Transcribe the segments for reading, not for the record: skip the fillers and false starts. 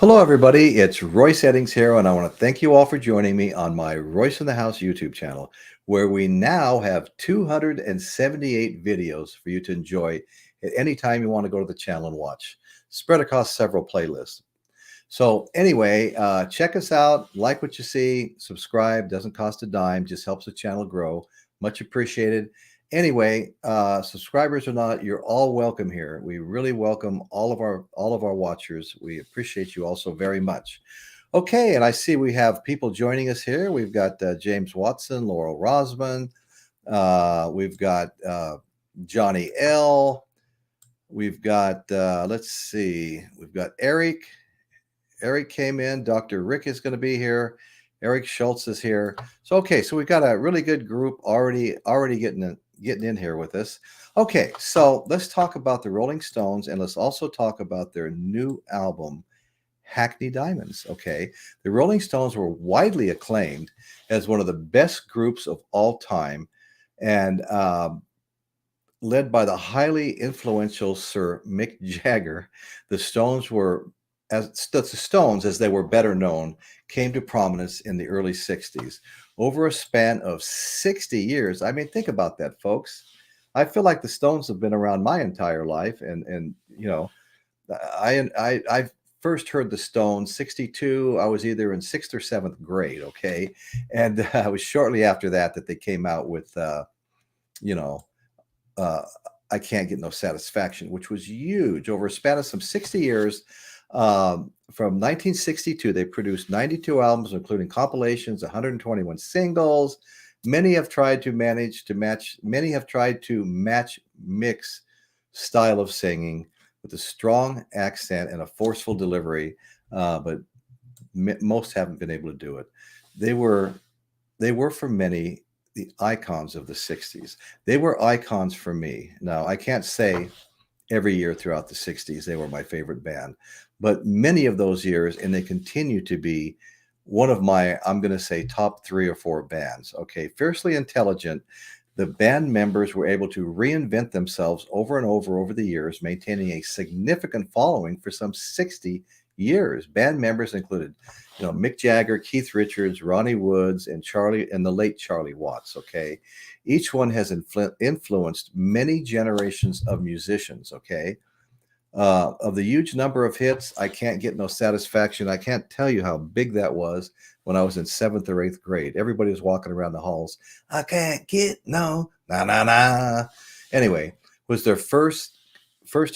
Hello, everybody. It's Royce Eddings here, and I want to thank you all for joining me on my Royce in the House YouTube channel, where we now have 278 videos for you to enjoy at any time you want to go to the channel and watch, spread across several playlists. So anyway, check us out, like what you see, subscribe, doesn't cost a dime, just helps the channel grow. Much appreciated. Anyway, subscribers or not, you're all welcome here. We really welcome all of our watchers. We appreciate you also very much. Okay, and I see we have people joining us here. We've got James Watson, Laurel Rosman, we've got Johnny L. We've got let's see, we've got Eric. Eric came in. Dr. Rick is going to be here. Eric Schultz is here. So okay, so we've got a really good group already getting in here with us. Okay, so let's talk about the Rolling Stones, and let's also talk about their new album, Hackney Diamonds. Okay, the Rolling Stones were widely acclaimed as one of the best groups of all time, and led by the highly influential Sir Mick Jagger. The Stones were the Stones, as they were better known, came to prominence in the early 60s. Over a span of 60 years, I mean, think about that, folks. I feel like the Stones have been around my entire life, and you know, I first heard the Stones 62. I was either in 6th or 7th grade, okay, and it was shortly after that they came out with you know, I Can't Get No Satisfaction, which was huge. Over a span of some 60 years. From 1962, they produced 92 albums, including compilations, 121 singles. Many have tried to match Mick's style of singing with a strong accent and a forceful delivery, but most haven't been able to do it. They were for many the icons of the 60s. They were icons for me. Now, I can't say every year throughout the 60s they were my favorite band, but many of those years, and they continue to be one of my, I'm going to say, top 3 or 4 bands. Okay, fiercely intelligent. The band members were able to reinvent themselves over and over the years, maintaining a significant following for some 60 years. Band members included, Mick Jagger, Keith Richards, Ronnie Woods, and the late Charlie Watts. Okay, each one has influenced many generations of musicians. Okay, of the huge number of hits, I Can't Get No Satisfaction. I can't tell you how big that was when I was in 7th or 8th grade. Everybody was walking around the halls. I can't get no na na na. Anyway, was their first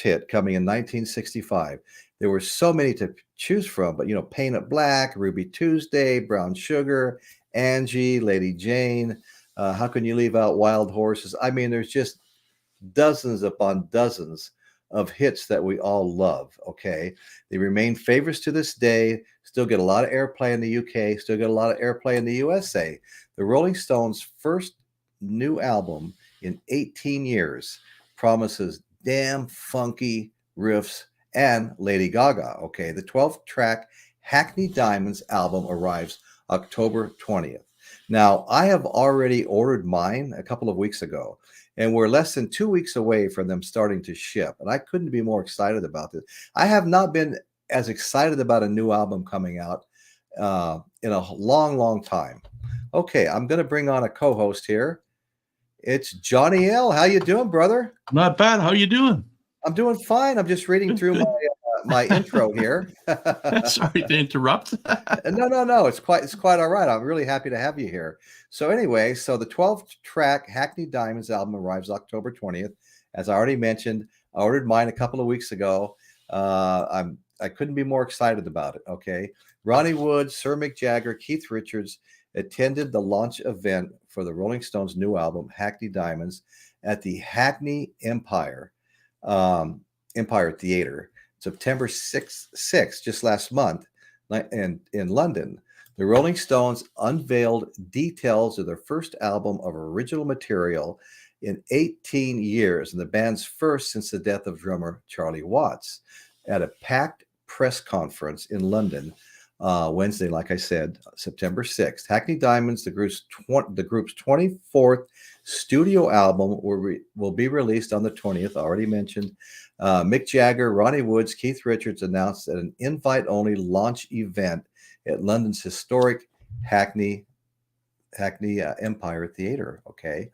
hit coming in 1965. There were so many to choose from, but Paint It Black, Ruby Tuesday, Brown Sugar, Angie, Lady Jane. How can you leave out Wild Horses? I mean, there's just dozens upon dozens of hits that we all love. Okay, they remain favorites to this day. Still get a lot of airplay in the UK. Still get a lot of airplay in the USA. The Rolling Stones' first new album in 18 years promises damn funky riffs and Lady Gaga. Okay, the 12-track Hackney Diamonds album arrives October 20th. Now, I have already ordered mine a couple of weeks ago, and we're less than 2 weeks away from them starting to ship, and I couldn't be more excited about this. I have not been as excited about a new album coming out in a long time. Okay, I'm going to bring on a co-host here. It's Johnny L. How you doing, brother? Not bad. How you doing? I'm doing fine. I'm just reading through my intro here. Sorry to interrupt. No. It's quite all right. I'm really happy to have you here. So anyway, the 12-track Hackney Diamonds album arrives October 20th. As I already mentioned, I ordered mine a couple of weeks ago. I couldn't be more excited about it. Okay, Ronnie Wood, Sir Mick Jagger, Keith Richards attended the launch event for the Rolling Stones' new album, Hackney Diamonds, at the Hackney Empire Theatre, September 6th, just last month, in London. The Rolling Stones unveiled details of their first album of original material in 18 years, and the band's first since the death of drummer Charlie Watts, at a packed press conference in London Wednesday, like I said, September 6th. Hackney Diamonds, the group's 24th studio album, will be released on the 20th, already mentioned. Mick Jagger, Ronnie Woods, Keith Richards announced at an invite-only launch event at London's historic Hackney Empire Theatre. Okay.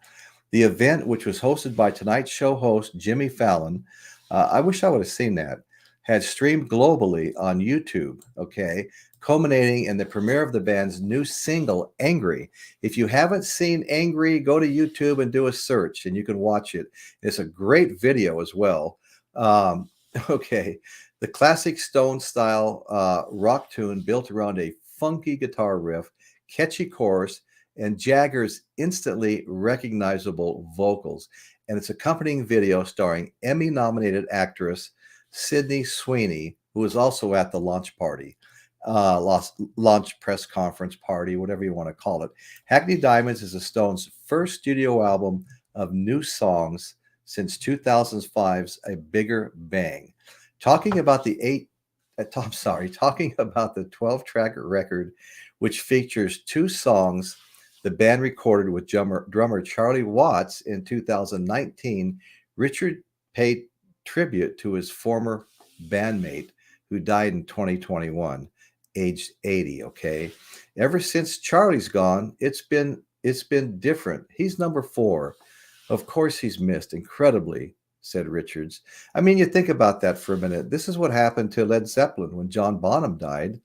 The event, which was hosted by Tonight Show host Jimmy Fallon, I wish I would have seen that, had streamed globally on YouTube, okay, culminating in the premiere of the band's new single, Angry. If you haven't seen Angry, go to YouTube and do a search, and you can watch it. It's a great video as well. Okay, the classic Stone-style rock tune built around a funky guitar riff, catchy chorus, and Jagger's instantly recognizable vocals, and its accompanying video starring Emmy-nominated actress Sydney Sweeney, who was also at the launch party, launch press conference party, whatever you want to call it. Hackney Diamonds is the Stones' first studio album of new songs since 2005's A Bigger Bang. Talking about the 12-track record, which features 2 songs the band recorded with drummer Charlie Watts in 2019, Richard paid tribute to his former bandmate who died in 2021, aged 80. Okay. Ever since Charlie's gone, it's been different. He's number 4. Of course he's missed incredibly, said Richards. I mean, you think about that for a minute. This is what happened to Led Zeppelin when John Bonham died.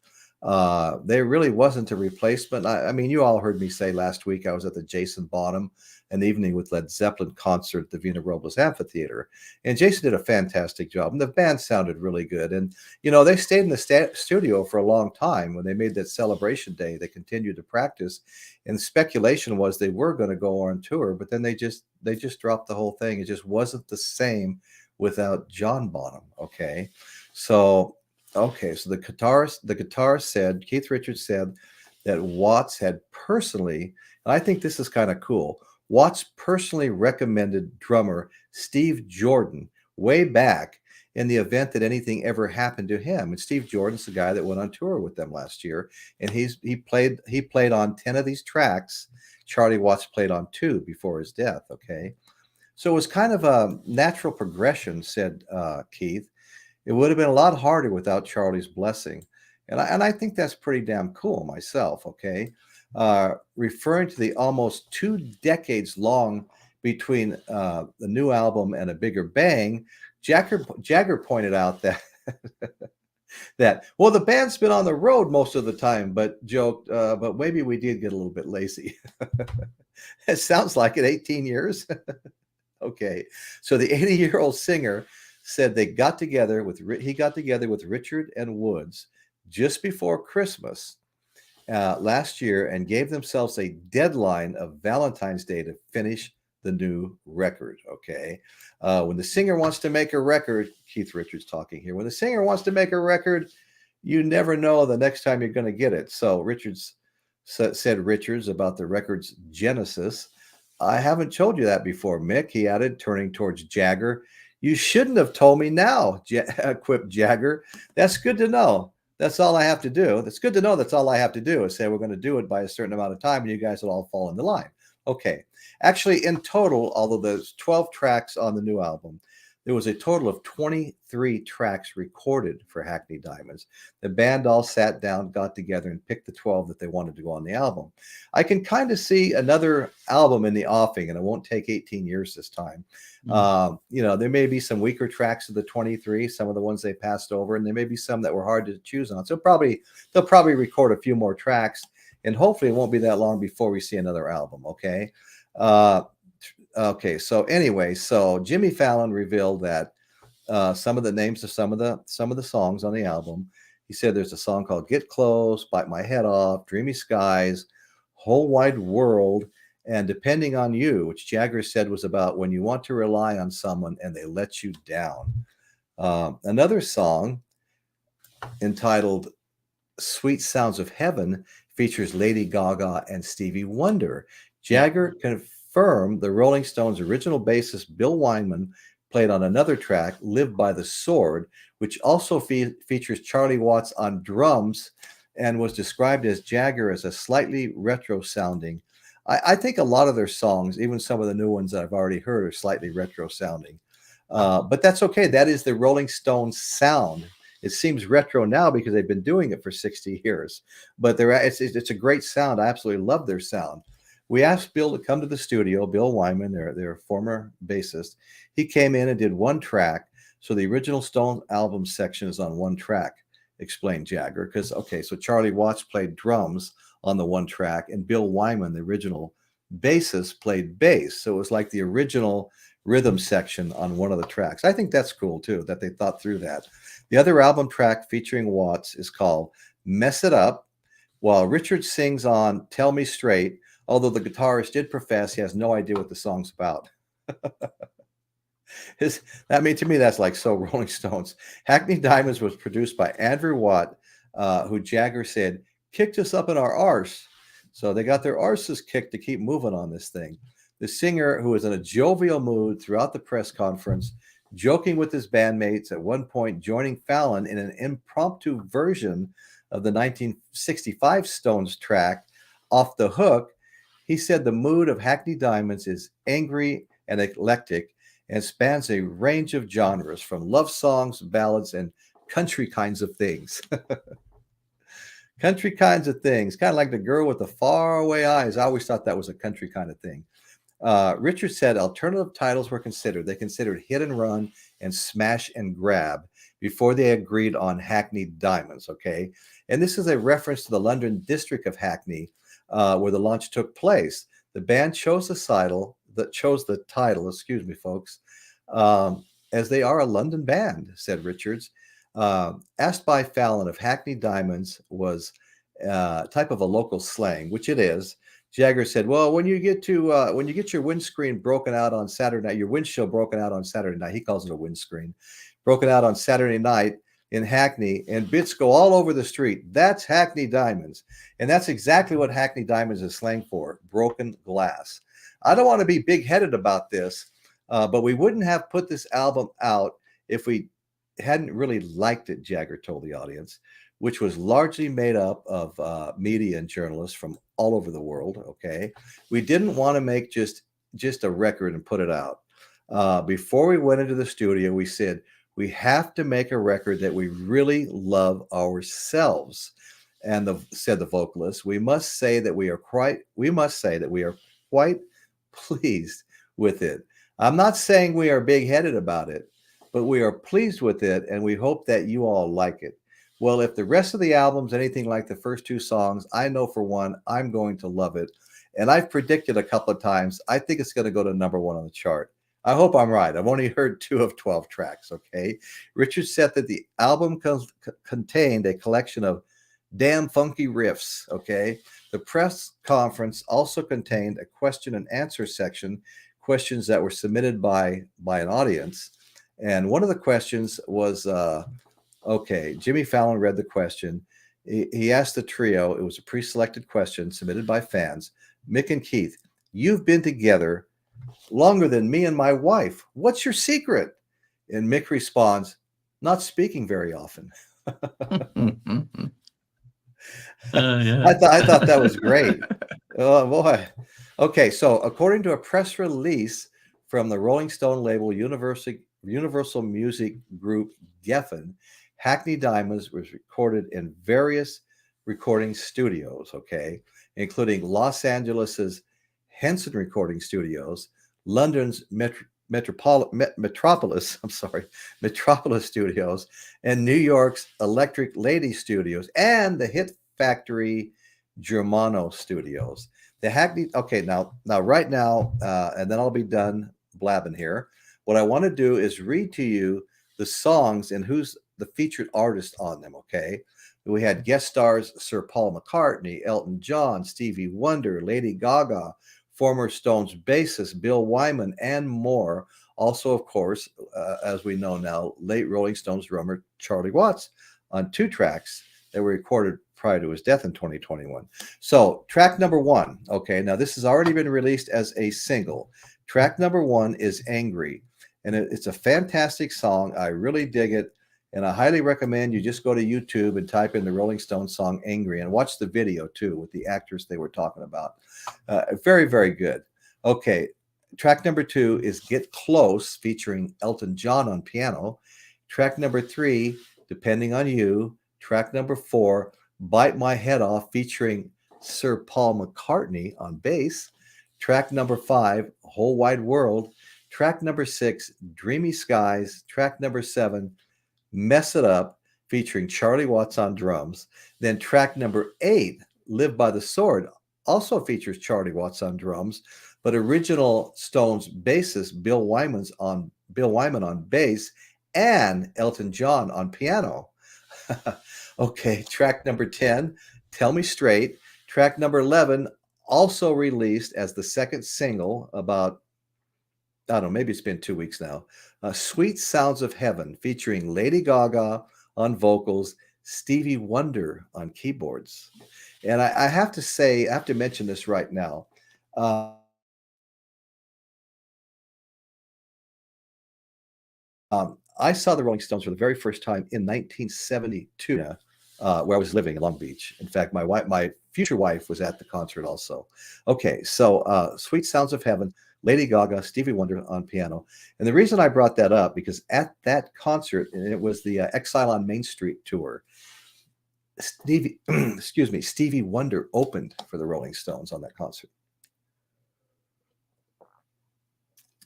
There really wasn't a replacement. I mean, you all heard me say last week I was at the Jason Bonham an Evening with Led Zeppelin concert at the Vina Robles Amphitheater, and Jason did a fantastic job, and the band sounded really good. And they stayed in the studio for a long time. When they made that Celebration Day, they continued to practice, and the speculation was they were going to go on tour, but then they just dropped the whole thing. It just wasn't the same without John Bonham. Okay, so the guitarist said, Keith Richards said, that Watts had personally, and I think this is kind of cool, Watts personally recommended drummer Steve Jordan way back in the event that anything ever happened to him. And Steve Jordan's the guy that went on tour with them last year, and he played on 10 of these tracks. Charlie Watts played on 2 before his death. Okay, so it was kind of a natural progression, said Keith. It would have been a lot harder without Charlie's blessing. And I think that's pretty damn cool myself, okay? Referring to the almost 2 decades long between the new album and A Bigger Bang, Jagger pointed out that, well, the band's been on the road most of the time, but joked, but maybe we did get a little bit lazy. It sounds like it, 18 years. Okay, so the 80-year-old singer said he got together with Richard and Woods just before Christmas last year and gave themselves a deadline of Valentine's Day to finish the new record. Okay, when the singer wants to make a record, Keith Richards talking here, when the singer wants to make a record, you never know the next time you're going to get it. So Richards said Richards about the record's genesis. I haven't told you that before, Mick, he added, turning towards Jagger. You shouldn't have told me now, quipped Jagger. That's good to know. That's all I have to do. That's good to know. That's all I have to do is say we're going to do it by a certain amount of time, and you guys will all fall in the line. Okay. Actually, in total, although there's 12 tracks on the new album, there was a total of 23 tracks recorded for Hackney Diamonds. The band all sat down, got together, and picked the 12 that they wanted to go on the album. I can kind of see another album in the offing, and it won't take 18 years this time. There may be some weaker tracks of the 23, some of the ones they passed over, and there may be some that were hard to choose on. So they'll probably record a few more tracks, and hopefully it won't be that long before we see another album. Okay. Okay, so anyway, so Jimmy Fallon revealed that some of the names of some of the songs on the album. He said there's a song called Get Close, Bite My Head Off, Dreamy Skies, Whole Wide World, and Depending on You, which Jagger said was about when you want to rely on someone and they let you down. Another song entitled Sweet Sounds of Heaven features Lady Gaga and Stevie Wonder. Jagger confirmed the Rolling Stones' original bassist Bill Wyman played on another track, Live by the Sword, which also features Charlie Watts on drums and was described as Jagger as a slightly retro sounding. I think a lot of their songs, even some of the new ones that I've already heard, are slightly retro sounding. But that's okay. That is the Rolling Stones sound. It seems retro now because they've been doing it for 60 years. But it's a great sound. I absolutely love their sound. We asked Bill to come to the studio, Bill Wyman, their former bassist. He came in and did one track. So the original Stones album section is on one track, explained Jagger. Because, okay, so Charlie Watts played drums on the one track, and Bill Wyman, the original bassist, played bass. So it was like the original rhythm section on one of the tracks. I think that's cool, too, that they thought through that. The other album track featuring Watts is called Mess It Up, while Richard sings on Tell Me Straight, although the guitarist did profess he has no idea what the song's about. To me, that's like so Rolling Stones. Hackney Diamonds was produced by Andrew Watt, who Jagger said kicked us up in our arse. So they got their arses kicked to keep moving on this thing. The singer, who was in a jovial mood throughout the press conference, joking with his bandmates, at one point joining Fallon in an impromptu version of the 1965 Stones track, Off the Hook, he said the mood of Hackney Diamonds is angry and eclectic and spans a range of genres from love songs, ballads, and country kinds of things. Country kinds of things, kind of like the girl with the faraway eyes. I always thought that was a country kind of thing. Richard said alternative titles were considered. They considered Hit and Run and Smash and Grab before they agreed on Hackney Diamonds, okay? And this is a reference to the London district of Hackney, where the launch took place. The band chose the title, excuse me, folks, as they are a London band, said Richards. Asked by Fallon if Hackney Diamonds was type of a local slang, which it is, Jagger said, "Well, when you get your windscreen broken out on Saturday night, your windshield broken out on Saturday night, he calls it a windscreen, broken out on Saturday night in Hackney, and bits go all over the street. That's Hackney Diamonds, and that's exactly what Hackney Diamonds is slang for: broken glass." I don't want to be big-headed about this, but we wouldn't have put this album out if we hadn't really liked it, Jagger told the audience, which was largely made up of media and journalists from all over the world, okay? We didn't want to make just a record and put it out. Before we went into the studio, we said, we have to make a record that we really love ourselves. And said the vocalist, we must say that we are quite pleased with it. I'm not saying we are big-headed about it, but we are pleased with it, and we hope that you all like it. Well, if the rest of the album's anything like the first two songs, I know for one, I'm going to love it. And I've predicted a couple of times, I think it's going to go to number one on the chart. I hope I'm right. I've only heard 2 of 12 tracks, okay? Richard said that the album contained a collection of damn funky riffs, okay? The press conference also contained a question and answer section, questions that were submitted by an audience. And one of the questions was, okay, Jimmy Fallon read the question. He asked the trio, it was a pre-selected question submitted by fans, Mick and Keith, you've been together longer than me and my wife. What's your secret? And Mick responds, not speaking very often. Yeah. I thought that was great. Oh, boy. Okay, so according to a press release from the Rolling Stone label Universal Music Group Geffen, Hackney Diamonds was recorded in various recording studios, okay, including Los Angeles's Henson Recording Studios, London's Metropolis Studios, and New York's Electric Lady Studios, and the Hit Factory Germano Studios. The Hackney, okay, now right now, and then I'll be done blabbing here. What I want to do is read to you the songs and who's the featured artist on them, okay? We had guest stars Sir Paul McCartney, Elton John, Stevie Wonder, Lady Gaga, former Stones bassist Bill Wyman, and more. Also, of course, as we know now, late Rolling Stones drummer Charlie Watts on 2 tracks that were recorded prior to his death in 2021. So track number 1, okay, now this has already been released as a single. Track number 1 is Angry, and it's a fantastic song. I really dig it. And I highly recommend you just go to YouTube and type in the Rolling Stones song Angry and watch the video too with the actors they were talking about. Very, very good. Okay, track number 2 is Get Close featuring Elton John on piano. Track number 3, Depending on You. Track number 4, Bite My Head Off featuring Sir Paul McCartney on bass. Track number 5, Whole Wide World. Track number 6, Dreamy Skies. Track number 7, Mess It Up featuring Charlie Watts on drums. Then track number 8, Live by the Sword, also features Charlie Watts on drums, but original Stones bassist Bill Wyman on bass and Elton John on piano. Okay, track number 10, Tell Me Straight. Track number 11, also released as the second single about, I don't know, maybe it's been 2 weeks now. Sweet Sounds of Heaven featuring Lady Gaga on vocals, Stevie Wonder on keyboards. And I have to say, I have to mention this right now. I saw the Rolling Stones for the very first time in 1972, where I was living in Long Beach. In fact, my future wife was at the concert also. Okay, so Sweet Sounds of Heaven, Lady Gaga, Stevie Wonder on piano. And the reason I brought that up, because at that concert, and it was the Exile on Main Street tour, Stevie Wonder opened for the Rolling Stones on that concert.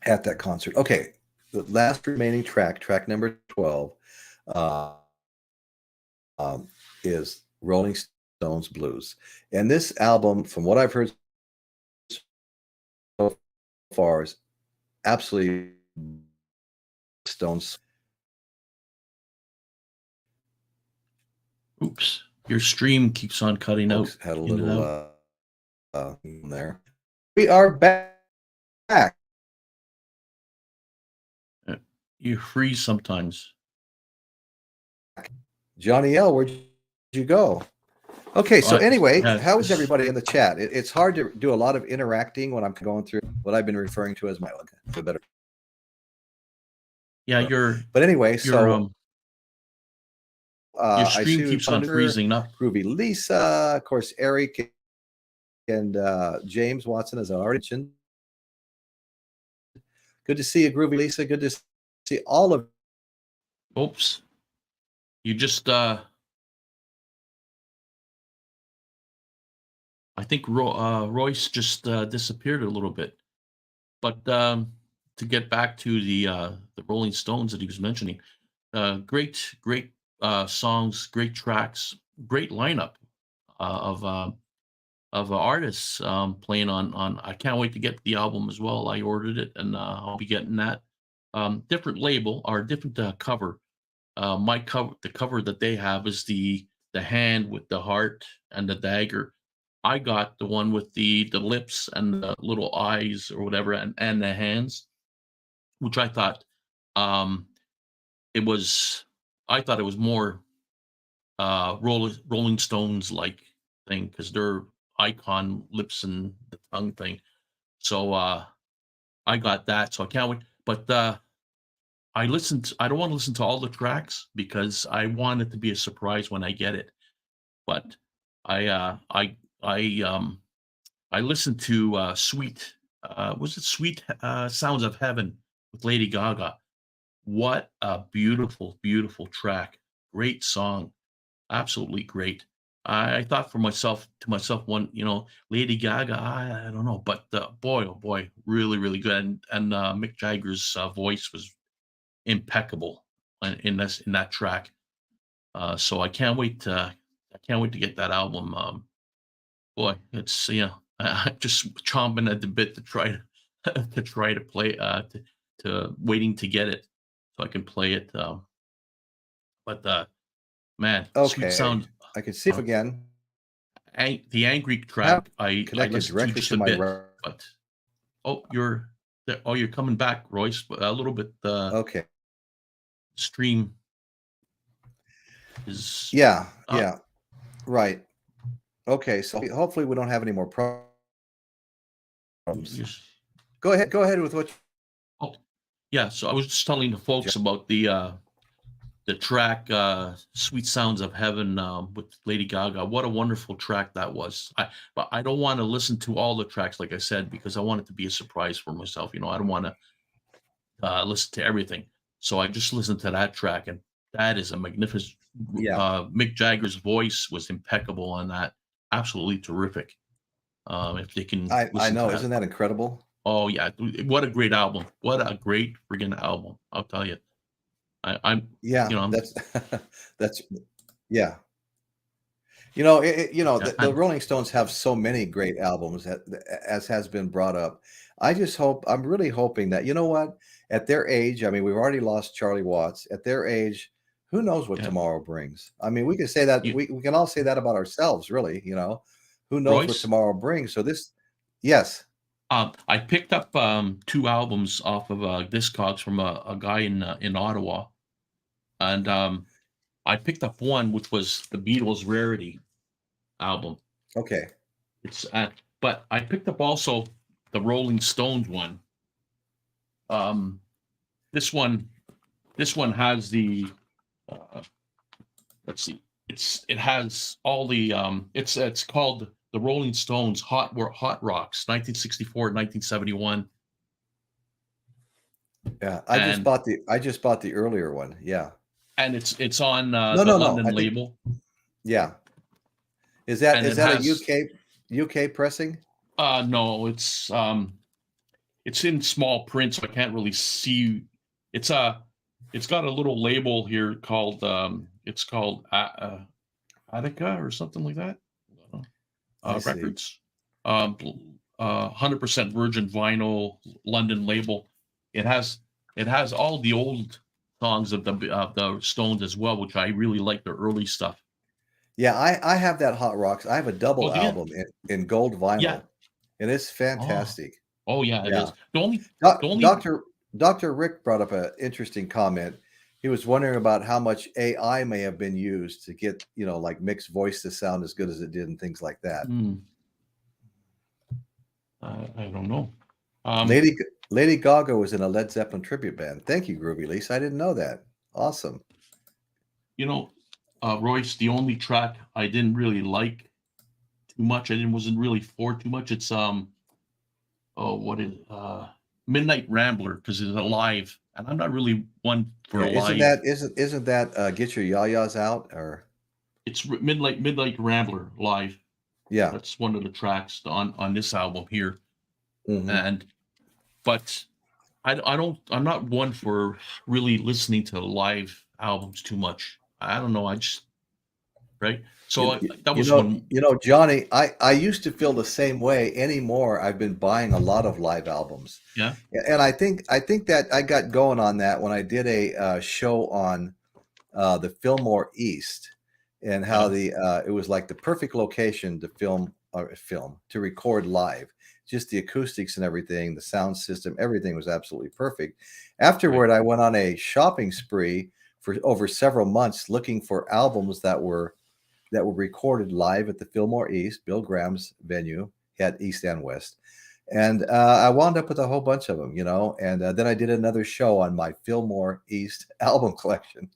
At that concert. Okay, the last remaining track, track number 12, is Rolling Stones Blues. And this album, from what I've heard so far, is absolutely Stones. Oops, your stream keeps on cutting out. Had a little there. We are back. You freeze sometimes. Johnny L, where'd you go? Okay, so anyway, how is everybody in the chat? It's hard to do a lot of interacting when I'm going through what I've been referring to as my for better. Yeah, but anyway, so your stream keeps on freezing up. Groovy Lisa, of course, Eric and James Watson, as I already mentioned. Good to see you, Groovy Lisa. Good to see all of. Oops, you just I think Royce just disappeared a little bit. But to get back to the Rolling Stones that he was mentioning, great songs, great tracks, great lineup of artists playing on. I can't wait to get the album as well. I ordered it, and I'll be getting that. Different label or different cover. The cover that they have is the hand with the heart and the dagger. I got the one with the lips and the little eyes or whatever, and the hands, which I thought it was more Rolling Stones like thing, because they're icon lips and the tongue thing. So I got that, so I can't wait. But I don't want to listen to all the tracks because I want it to be a surprise when I get it. But I listened to Sweet Sounds of Heaven with Lady Gaga. What a beautiful, beautiful track. Great song. Absolutely great. I thought to myself, one, Lady Gaga, I don't know, but boy, oh boy, really, really good. And Mick Jagger's voice was impeccable in that track. So I can't wait to get that album. Boy, it's I'm just chomping at the bit to try to play to waiting to get it so I can play it. But man, okay, Sweet Sound. I can see it again. The Angry track. I connected listened directly to just to a my. bit, but you're coming back, Royce. A little bit. Okay. Stream is. Yeah. Right. Okay, so hopefully we don't have any more problems. Go ahead with what. Oh, yeah. So I was just telling the folks about the the track "Sweet Sounds of Heaven" with Lady Gaga. What a wonderful track that was. But I don't want to listen to all the tracks, like I said, because I want it to be a surprise for myself. I don't want to listen to everything. So I just listened to that track, and that is a magnificent. Yeah, Mick Jagger's voice was impeccable on that. Absolutely terrific. If they can I listen to know. that. Isn't that incredible? Oh yeah, what a great album! What a great friggin' album! I'll tell you. I'm, Yeah, you know, I'm, that's that's yeah. yeah, The Rolling Stones have so many great albums that, as has been brought up. I'm really hoping that, you know what, at their age, I mean, we've already lost Charlie Watts. At their age, who knows what yeah. tomorrow brings? I mean, we can say that You, we can all say that about ourselves, really, who knows what Royce, tomorrow brings? So yes, I picked up two albums off of Discogs from a guy in Ottawa, and I picked up one which was the Beatles' Rarity album. okay, It's but I picked up also the Rolling Stones one. Um, this one, this one has the uh, let's see, it has all the it's called the Rolling Stones Hot Rocks 1964 1971, yeah. and I just bought the earlier one. Yeah, it's on no, the no, no. London I think label, yeah. Is that and is it that a has UK pressing? no, it's in small print, so I can't really see. It's it's got a little label here called it's called Attica or something like that. I see. Records, 100% virgin vinyl London label. It has it has all the old songs of the Stones as well, which I really like their early stuff. Yeah, I have that Hot Rocks. I have a Oh double yeah, album in gold yeah. vinyl, and it's Oh, fantastic. oh yeah, it Yeah. is. The only Dr. Rick brought up an interesting comment. He was wondering about how much AI may have been used to get, like Mick's voice to sound as good as it did and things like that. hmm, I don't know. Um, Lady Lady Gaga was in a Led Zeppelin tribute band. Thank you, Groovy Lisa. I didn't know that. Awesome. you know, Royce, the only track I didn't really like too much, I didn't wasn't really for too much. It's oh, what is Midnight Rambler because it's a live, and I'm not really one for Yeah, a isn't live. that isn't that Get Your Yayas Out or It's Midnight Rambler live. yeah. That's one of the tracks on this album here, Mhm. and but I don't I'm not one for really listening to live albums too much. I don't know. I just right. So that was one. Johnny, I used to feel the same way. Anymore, I've been buying a lot of live albums, Yeah. and I think that I got going on that when I did a show on the Fillmore East, and how Yeah. it was like the perfect location to film to record live. Just the acoustics and everything, the sound system, everything was absolutely perfect. Right. Afterward, I went on a shopping spree for over several months looking for albums that were recorded live at the Fillmore East, Bill Graham's venue, had East and West. And I wound up with a whole bunch of them, and then I did another show on my Fillmore East album collection.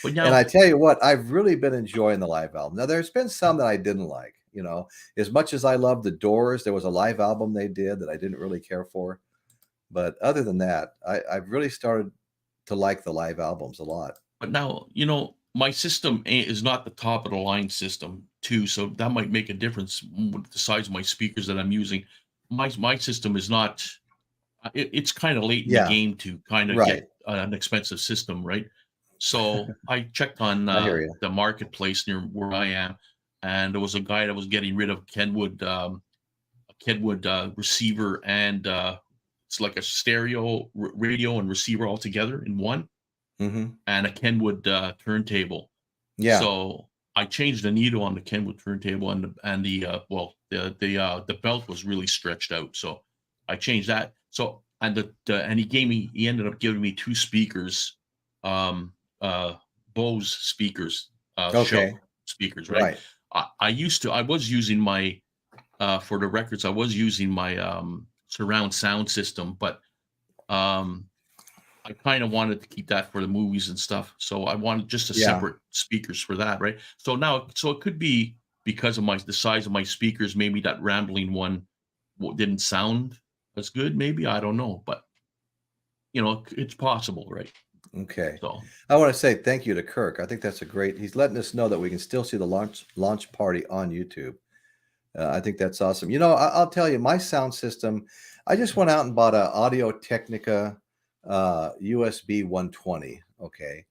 But And I now, tell you what, I've really been enjoying the live album. Now, there's been some that I didn't like, as much as I love the Doors, there was a live album they did that I didn't really care for. But other than that, I've really started to like the live albums a lot. my system is not the top of the line system too, so that might make a difference with the size of my speakers that I'm using. My system is not. It's kind of late in the Yeah, game to kind of right. get an expensive system, right? So I checked on I hear you. the marketplace near where I am, and there was a guy that was getting rid of a Kenwood receiver, and it's like a stereo radio and receiver all together in one, Hmm. and a Kenwood turntable. Yeah. So I changed the needle on the Kenwood turntable, and the belt was really stretched out. So I changed that. So and he ended up giving me two speakers, um, uh, Bose speakers, Okay. shelf speakers, right? Right. I was using my for the records. I was using my surround sound system, but um, I kind of wanted to keep that for the movies and stuff. So I wanted just a Yeah. separate speakers for that, right? So now, so it could be because of the size of my speakers, maybe that rambling one didn't sound as good. Maybe I don't know, but it's possible, right? Okay. So I want to say thank you to Kirk. I think that's a great. He's letting us know that we can still see the launch party on YouTube. I think that's awesome. I'll tell you, my sound system. I just went out and bought a Audio Technica USB 120. Okay,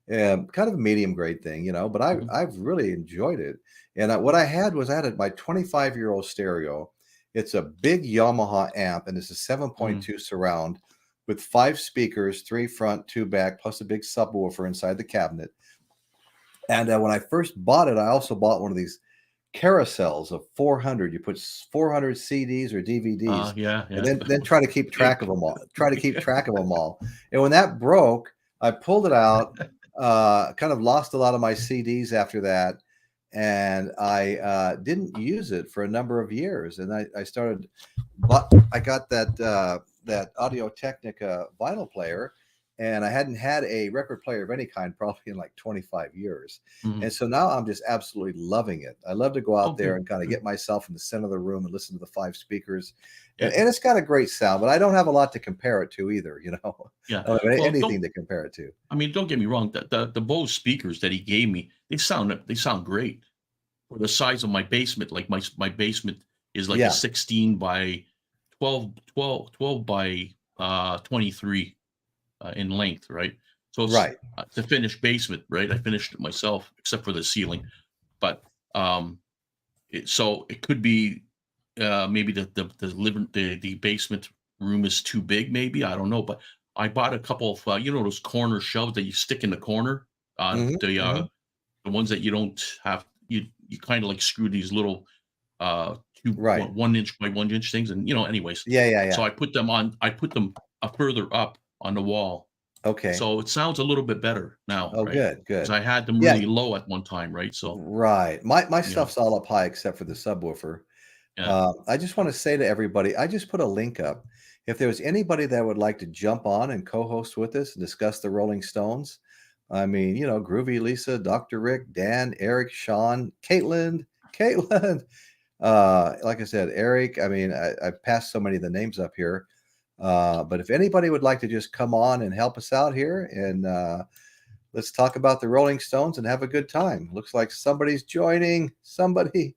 kind of a medium grade thing, but mhm. I've really enjoyed it. And what I had was my 25-year-old stereo. It's a big Yamaha amp, and it's a Mm. 7.2 surround with 5 speakers, 3 front, 2 back, plus a big subwoofer inside the cabinet. And when I first bought it, I also bought one of these carousels of 400. You put 400 CDs or DVDs, Yeah, and yeah. then try to keep track Big. of them all. Try to keep track of them all. And when that broke, I pulled it out. Kind of lost a lot of my CDs after that, and I didn't use it for a number of years. And I started, but I got that Audio Technica vinyl player, and I hadn't had a record player of any kind probably in like 25 years. Mhm. And so now I'm just absolutely loving it. I love to go Oh, out there good, and kind of good. get myself in the center of the room and listen to the 5 speakers. And, Yeah, and it's got a great sound, but I don't have a lot to compare it to either. yeah. I don't have Well, anything don't to compare it to. I mean, don't get me wrong. The Bose speakers that he gave me, they sound great for the size of my basement. Like my basement is like a Yeah, 16 by 12 by 23 in length, right? So right. it's a finished basement, right? I finished it myself, except for the ceiling. But um, so it could be maybe the basement room is too big. Maybe I don't know. But I bought a couple of those corner shelves that you stick in the corner. Hmm. Hmm. The ones that you don't have you kind of like screw these little two Right. 1 inch by 1 inch things, and anyways. Yeah, yeah, So yeah. I put them further up on the wall, Okay. so it sounds a little bit better now, Oh, right? good, Because good. I had them Yeah, really low at one time, right? So right. My yeah, stuff's all up high except for the subwoofer. yeah. I just want to say to everybody, I just put a link up. If there's anybody that would like to jump on and co-host with us and discuss the Rolling Stones, I mean, Groovy Lisa, Dr. Rick, Dan, Eric, Sean, Caitlin, like I said, Eric. I mean, I passed so many of the names up here. But if anybody would like to just come on and help us out here and let's talk about the Rolling Stones and have a good time. Looks like somebody's joining. Somebody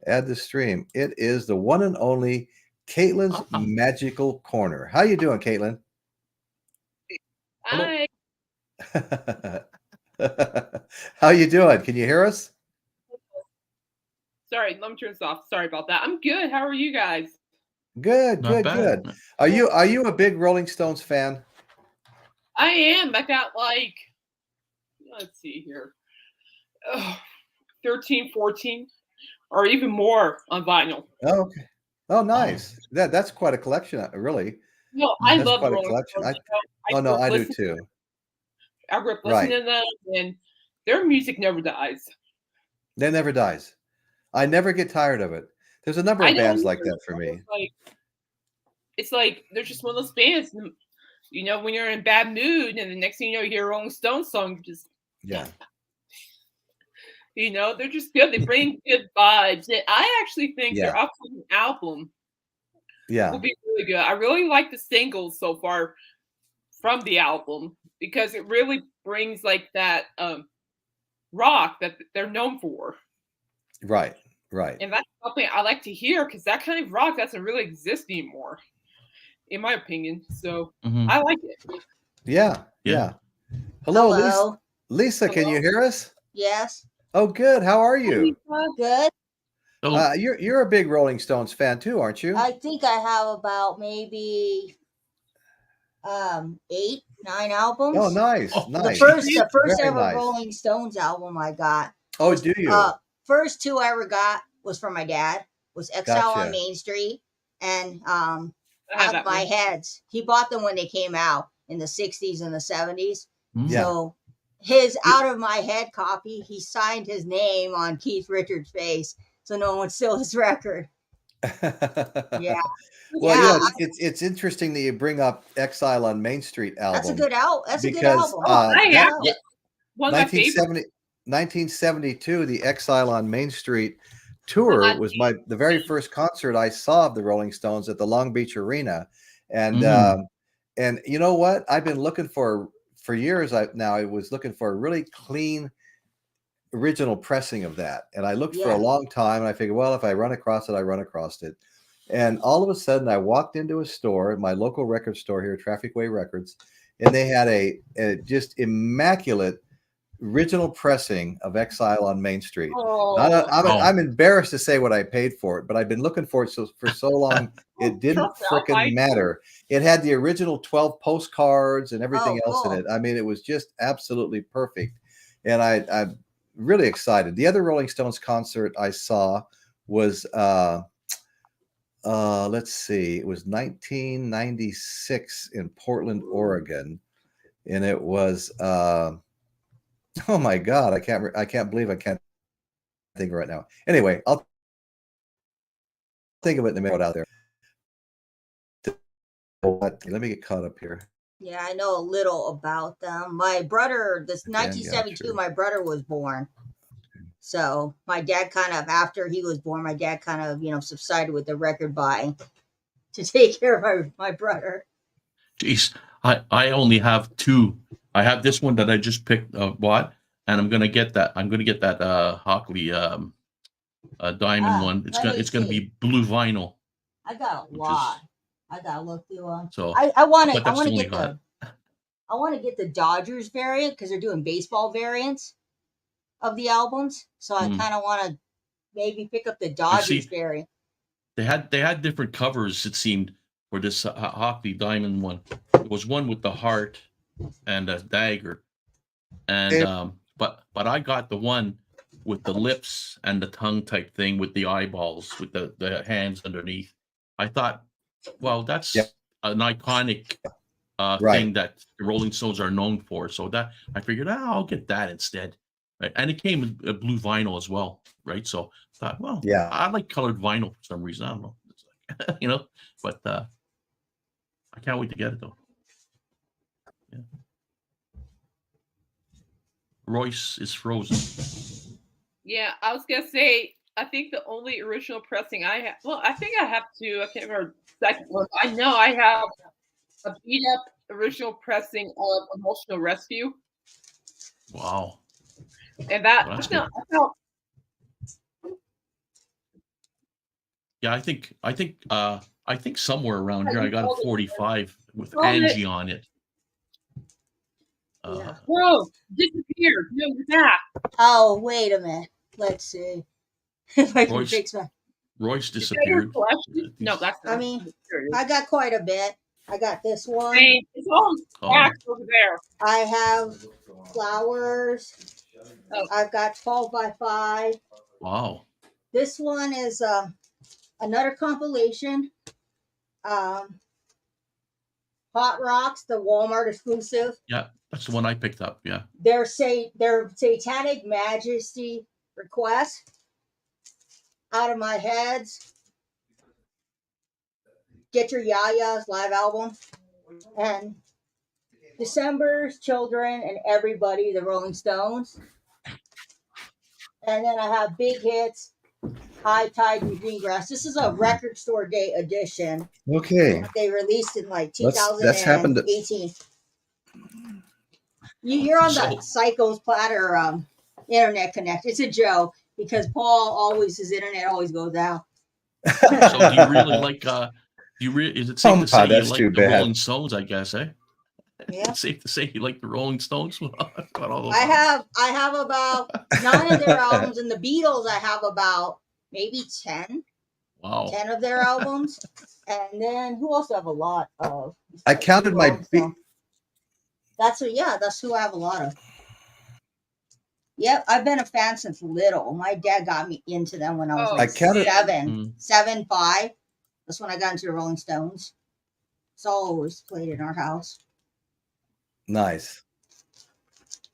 add the stream. It is the one and only Caitlin's Ah, Magical Corner. How you doing, Caitlin? hello. Hi. How you doing? Can you hear us? Sorry, let me turn this off. Sorry about that. I'm good. How are you guys? Good, Not good, bad. good. Are you a big Rolling Stones fan? I am. I got like, let's see here, oh, 13, 14, or even more on vinyl. Oh, okay. Oh, Oh, nice. That's quite a collection, really. No, I That's love the quite a Rolling collection. Stones. Oh no, I do Listening. too. I grew up listening Right. to them, and their music never dies. That never dies. I never get tired of it. There's a number I of don't bands like either. that for me. It's like they're just one of those bands. When you're in a bad mood, and the next thing you know, you hear a Rolling Stones song, just Yeah. they're just good. They bring good vibes. And I actually think Yeah. their upcoming album will Yeah. be really good. I really like the singles so far from the album because it really brings like that rock that they're known for. Right. Right. And that's something I like to hear because that kind of rock doesn't really exist anymore, in my opinion. So hmm I like it. Yeah. yeah. Yeah. Hello, Lisa. Hello. Lisa, can you Hello. hear us? Yes. Oh, good. How are Hi, you? Lisa. Good. So You're a big Rolling Stones fan too, aren't you? I think I have about maybe 8, 9 albums. Oh, nice, oh, The nice, first very ever nice. Rolling Stones album I got Oh, was do you? first 2 I ever got was from my dad. Was Exile on Gotcha. Main Street and I have Out of that My one. Heads. He bought them when they came out in the 60s and the 70s. mm, Yeah. So his You- Out of My Head copy, he signed his name on Keith Richards' face so no one would steal his record. Yeah, Well, you know, yeah, it's interesting that you bring up Exile on Main Street that's a album good album. That's a good because album. Oh, I Good have album. it. One of my favorites. 1972, the Exile on Main Street tour God, was the very first concert I saw of the Rolling Stones at the Long Beach Arena, and Mm. you know what? I've been looking for years. I was looking for a really clean original pressing of that, and I looked for a Yeah. long time, and I figured, well, if I run across it, I run across it. And all of a sudden, I walked into a store, my local record store here, Traffic Way Records, and they had a just immaculate original pressing of Exile on Main Street. oh, Wow. I'm embarrassed to say what I paid for it, but I've been looking for it for so long, it didn't trust me, I'll buy frickin' it. matter. It had the original 12 postcards and everything Oh, else in cool. it. I mean, it was just absolutely perfect. And I'm really excited. The other Rolling Stones concert I saw was let's see, it was 1996 in Portland, Oregon, and it was oh my God, I can't believe I can't think right now. Anyway, I'll think of it in a minute out there. Let me get caught up here. Yeah, I know a little about them. My brother, this Yeah, 1972, sure. my brother was born. So my dad kind of, after he was born, my dad kind of, subsided with the record buying to take care of my brother. Jeez, I only have two. I have this one that I just bought, and I'm gonna get that. I'm gonna get that Hockley diamond one. It's gonna See. be blue vinyl. I got a Which lot. is I gotta look through them. so. I want But to. I that's want the to only get got. I want to get the Dodgers variant because they're doing baseball variants of the albums. So I Mm. kind of want to maybe pick up the You Dodgers see, variant. they had different covers. It seemed for this Hockley diamond one. It was one with the heart and a dagger, and but I got the one with the lips and the tongue type thing with the eyeballs with the hands underneath. I thought, well, that's Yep. an iconic Right. thing that the Rolling Stones are known for. So that I figured, I'll get that instead. Right? And it came in blue vinyl as well, right? So I thought, well, Yeah. I like colored vinyl for some reason. I don't know, it's like, but I can't wait to get it though. Yeah. Royce is frozen. yeah, I was gonna say. I think the only original pressing I have. Well, I think I have two. I can't remember the second one. I know I have a beat up original pressing of Emotional Rescue, Wow. and that Well, that's I good. felt Yeah, I think somewhere around here I got a called 45 with it. Angie on it. Yeah. Bro, disappeared. No, you're back. Oh, wait a minute. Let's see if I can Royce fix my. Royce Is that your disappeared. collection? No, that's I not. mean, There it is. I got quite a bit. I got this one. Hey, it's all Oh, stacked over there. I have flowers. Oh. I've got 12 by 5. wow. This one is another compilation. Hot Rocks, the Walmart exclusive. Yeah, that's the one I picked up. Yeah. Their Satanic Majesty request. Out of My Heads. Get Your Yayas live album. And December's Children and Everybody, the Rolling Stones. And then I have Big Hits, High Tide and Greengrass. This is a record store day edition. Okay. They released in like That's happened. 2018. You're on the Psycho's Platter internet connect. It's a joke because his internet always goes down. So do you really like is it safe to say you that's like too the bad. Rolling Stones, I guess, eh? Yeah. It's safe to say you like the Rolling Stones? Got all those I have about 9 of their albums, and the Beatles I have about maybe 10. Wow. 10 of their albums. And then who else do I have a lot of? I counted my that's who I have a lot of. Yep, I've been a fan since little. My dad got me into them when I was like I counted 7, 5. That's when I got into the Rolling Stones. It's always played in our house. Nice.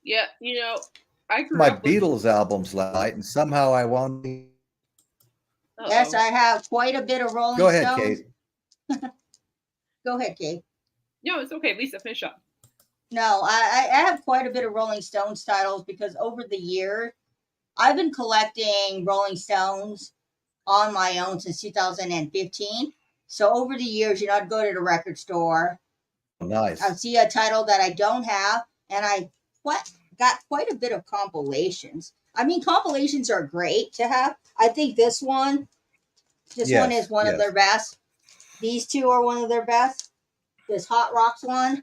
Yeah, I grew My up with. Beatles albums last night, and somehow I wound. Yes, Uh-oh. I have quite a bit of Rolling Go ahead, Stones. Kate. Go ahead, Kate. No, it's okay. Lisa, finish up. No, I have quite a bit of Rolling Stones titles because over the year, I've been collecting Rolling Stones on my own since 2015. So over the years, I'd go to the record store, Nice. I'd see a title that I don't have, and I got quite a bit of compilations. I mean, compilations are great to have. I think this one is one of their best. These two are one of their best. This Hot Rocks one.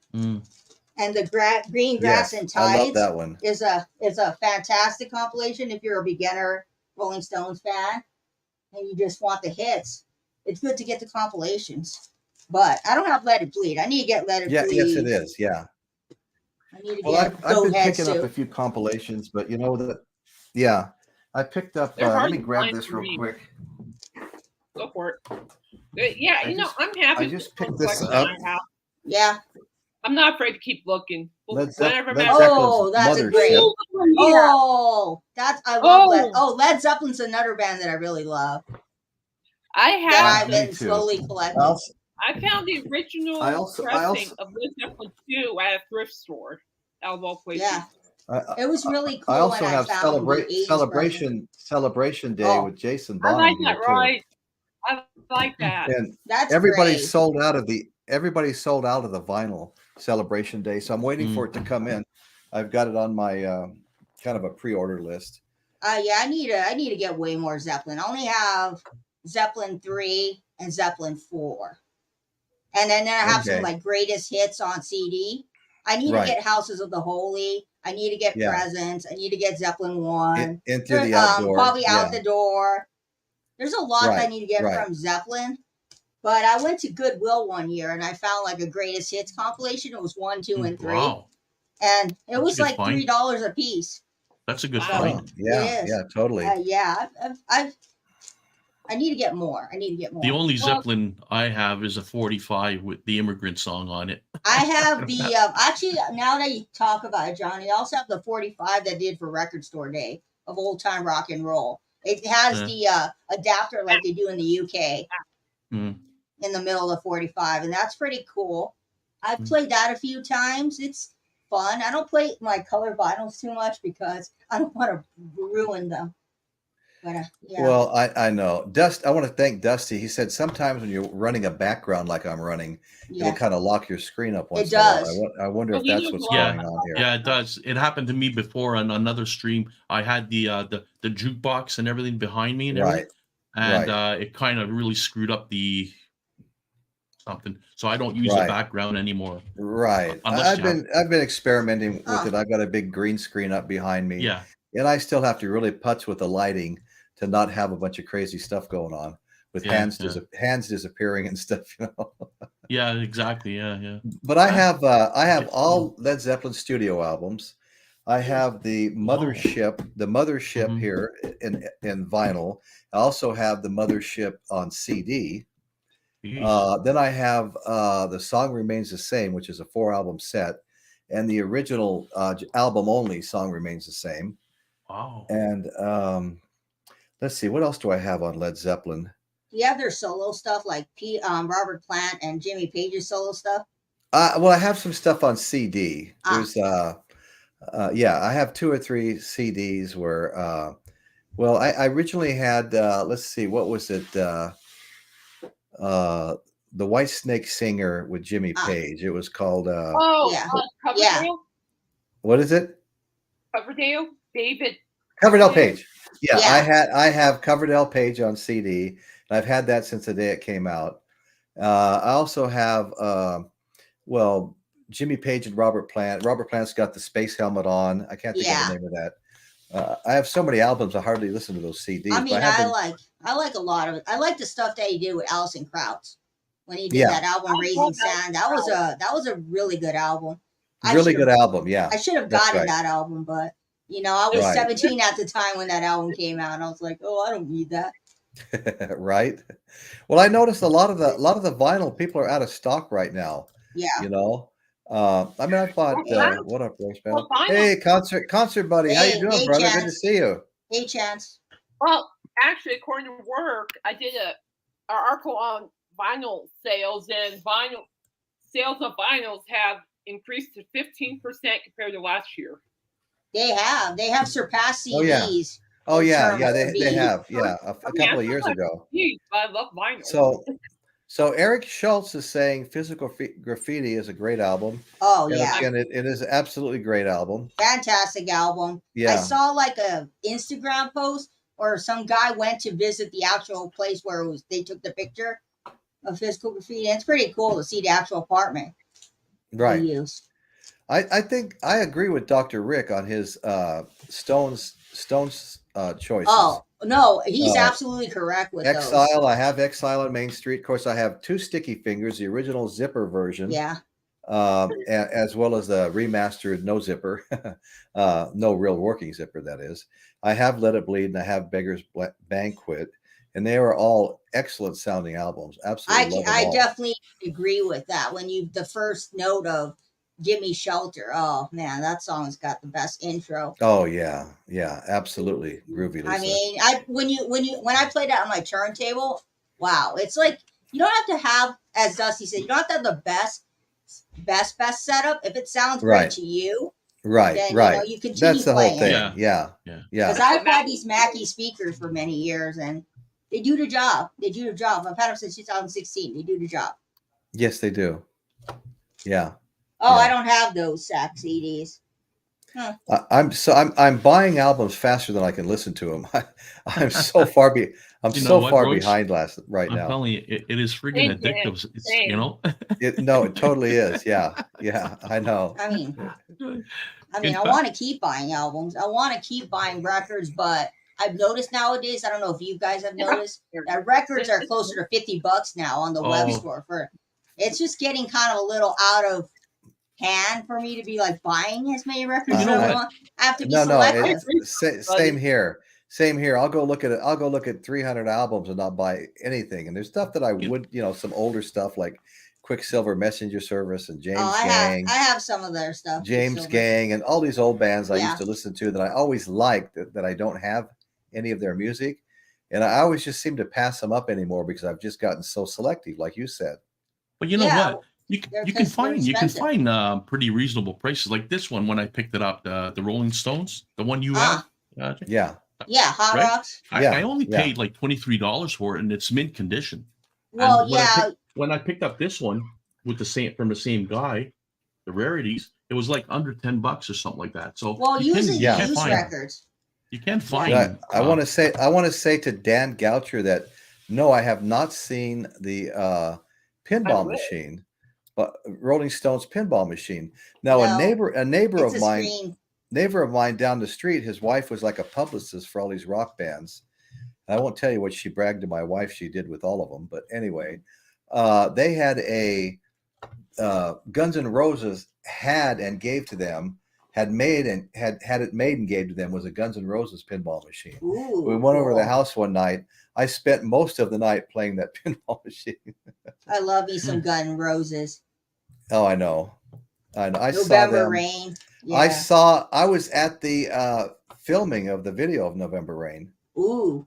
And the Green Grass and Tides I love that one. is a fantastic compilation if you're a beginner Rolling Stones fan and you just want the hits. It's good to get the compilations. But I don't have Let It Bleed. I need to get Let It Bleed. Yes, it is. Yeah. I need to Well, get I've been Heads picking up too. a few compilations, but you know that. Yeah, I picked up. They're Let hard me to grab find this for real me. quick. Go for it. Yeah, I'm happy. I just with the picked this collection up. I have. Yeah. I'm not afraid to keep looking. Led Whenever Zeppelin- I'm Led at- Oh, that's a Mothership. great. Yeah. Oh, I love Led. Oh. Oh, Led Zeppelin's another band that I really love. I That have. I've Me been too. slowly collecting. I found the original I also- pressing of Led Zeppelin 2 at a thrift store. Out of all places. Yeah. It was really cool I also when have I found the 80s version. Celebration Day Oh. with Jason I Bonham like here that, too. right? I like that. And That's everybody's great. sold out of the vinyl Celebration Day, so I'm waiting for it to come in. I've got it on my kind of a pre-order list. Yeah, I need to get way more Zeppelin. I only have Zeppelin 3 and Zeppelin 4. And then I have some Okay. like greatest hits on CD. I need to Right. get Houses of the Holy. I need to get Yeah. Presents. I need to get Zeppelin 1. Into the Outdoor. Probably yeah. Out the Door. There's a lot that I Right, need to get right. from Zeppelin. But I went to Goodwill one year and I found like a greatest hits compilation. It was 1, 2, and 3. Wow, And it That's a was good like find. $3 a piece. that's a good Wow. Oh, find. yeah, It is. yeah, totally. Yeah, I need to get more. The only Well- Zeppelin I have is a 45 with the Immigrant Song on it. I have the actually now that you talk about it, Johnny, I also have the 45 that did for Record Store Day of old time rock and roll. It has the adapter like they do in the UK Mm. in the middle of the 45, and that's pretty cool. I've played that a few times. It's fun. I don't play my color vinyls too much because I don't want to ruin them. But yeah. Well, I know. I want to thank Dusty. He said sometimes when you're running a background like I'm running, yeah. it'll kind of lock your screen up once It in a while. does. I wonder if Well, that's what's Yeah. going on here. Yeah, it does. It happened to me before on another stream. I had the jukebox and everything behind me and everything, Right. and it kind of really screwed up the something. So I don't use the Right. background anymore. Right. Unless I've been experimenting with Oh. it. I've got a big green screen up behind me. Yeah, And I still have to really putz with the lighting to not have a bunch of crazy stuff going on with Yeah, hands disappearing and stuff, yeah, exactly. Yeah. But I have all Led Zeppelin studio albums. I have the Mothership Mhm. here in vinyl. I also have the Mothership on CD. Yeesh. Then I have The Song Remains the Same, which is a 4-album set, and the original album only Song Remains the Same. Wow. And let's see, what else do I have on Led Zeppelin? Do you have their solo stuff like Robert Plant and Jimmy Page's solo stuff? Well, I have some stuff on CD. Ah. There's I have 2 or 3 CDs where well, I originally had let's see, what was it? The White Snake Singer with Jimmy Ah. Page. It was called Oh, Yeah. Coverdale? Yeah. what is it? Coverdale? David. Coverdale Page. Yeah, Yeah. I have Coverdale Page on CD. And I've had that since the day it came out. I also have well, Jimmy Page and Robert Plant. Robert Plant's got the space helmet on. I can't think of Yeah. the name of that. I have so many albums. I hardly listen to those CDs. I mean, but have I like a lot of it. I like the stuff that he did with Alison Krauss when he did Yeah. that album I Raising love Sand. That was a really good album. really good album. Yeah, I should have that's gotten right. that album, but I was Right. 17 at the time when that album came out, and I was like, oh, I don't need that. Right. Well, I noticed a lot of the vinyl people are out of stock right now. Yeah. I mean, I bought Wow. what up, Royce? Well, vinyl- Hey, concert buddy, how you Hey, doing, hey, brother? Good to Chance. see you. Hey, Chance. Well, actually, according to work, I did an article on vinyl sales, and vinyl sales of vinyls have increased to 15% compared to last year. They have surpassed Oh, yeah. CDs. Oh in yeah, terms yeah, of they being- have, yeah, a I mean, couple I of years still ago. like CDs, but I love vinyl. So Eric Schultz is saying Physical Graffiti is a great album. Oh And yeah, again, it is an absolutely great album. fantastic album. I Yeah. saw like a Instagram post or some guy went to visit the actual place where it was. They took the picture of Physical Graffiti. And it's pretty cool to see the actual apartment Right. they used. I think I agree with Dr. Rick on his Stones choices. Oh no, he's Uh, absolutely correct with those. Exile, I have Exile on Main Street. Of course, I have two Sticky Fingers, the original zipper version. Yeah. As well as the remastered no zipper, no real working zipper, that is. I have Let It Bleed and I have Beggar's Banquet, and they are all excellent sounding albums. Absolutely, I definitely agree with that. When the first note of "Give Me Shelter," oh man, that song's got the best intro. Oh yeah, absolutely groovy. Lisa. I mean, when I played that on my turntable, wow, it's like you don't have to have, as Dusty said, you don't have to have the best setup. If it sounds great to you, then you continue That's the playing whole thing. it. Yeah. Because I've had these Mackie speakers for many years, and they do the job. I've had them since 2016. They do the job. Yes, they do. Yeah. Oh, I don't have those SAC CDs. Huh. I'm buying albums faster than I can listen to them. I'm so far behind right now. I'm telling you, it is freaking addictive. It's, it totally is. Yeah, I know. I mean, I want to keep buying albums. I want to keep buying records, but I've noticed nowadays, I don't know if you guys have noticed, that records are closer to $50 now on the web store. It's just getting kind of a little out of hand for me to be like buying as many records as I want. I have to be selective. Same here. I'll go look at 300 albums and not buy anything. And there's stuff that I would, some older stuff like Quicksilver Messenger Service and James Gang. I have some of their stuff. James Gang and all these old bands I used to listen to that I always liked that I don't have any of their music. And I always just seem to pass them up anymore because I've just gotten so selective, like you said. But you know what? You can find pretty reasonable prices like this one when I picked it up, the Rolling Stones, the one you have. Hot Rocks. I only paid like $23 for it, and it's mint condition. Well, when I picked up this one with from the same guy, the rarities, it was like under $10 or something like that. So usually used records. You can find. I want to say to Dan Goucher that no, I have not seen the pinball machine. But Rolling Stones pinball machine. Now a neighbor of mine down the street, his wife was like a publicist for all these rock bands. And I won't tell you what she bragged to my wife she did with all of them, but anyway, they had a Guns N' Roses had and gave to them, had it made and gave to them was a Guns N' Roses pinball machine. Ooh, we went over to the house one night. I spent most of the night playing that pinball machine. I love me some Guns N' Roses. Oh, I know. I November Rain. Yeah. I was at the filming of the video of November Rain. Ooh.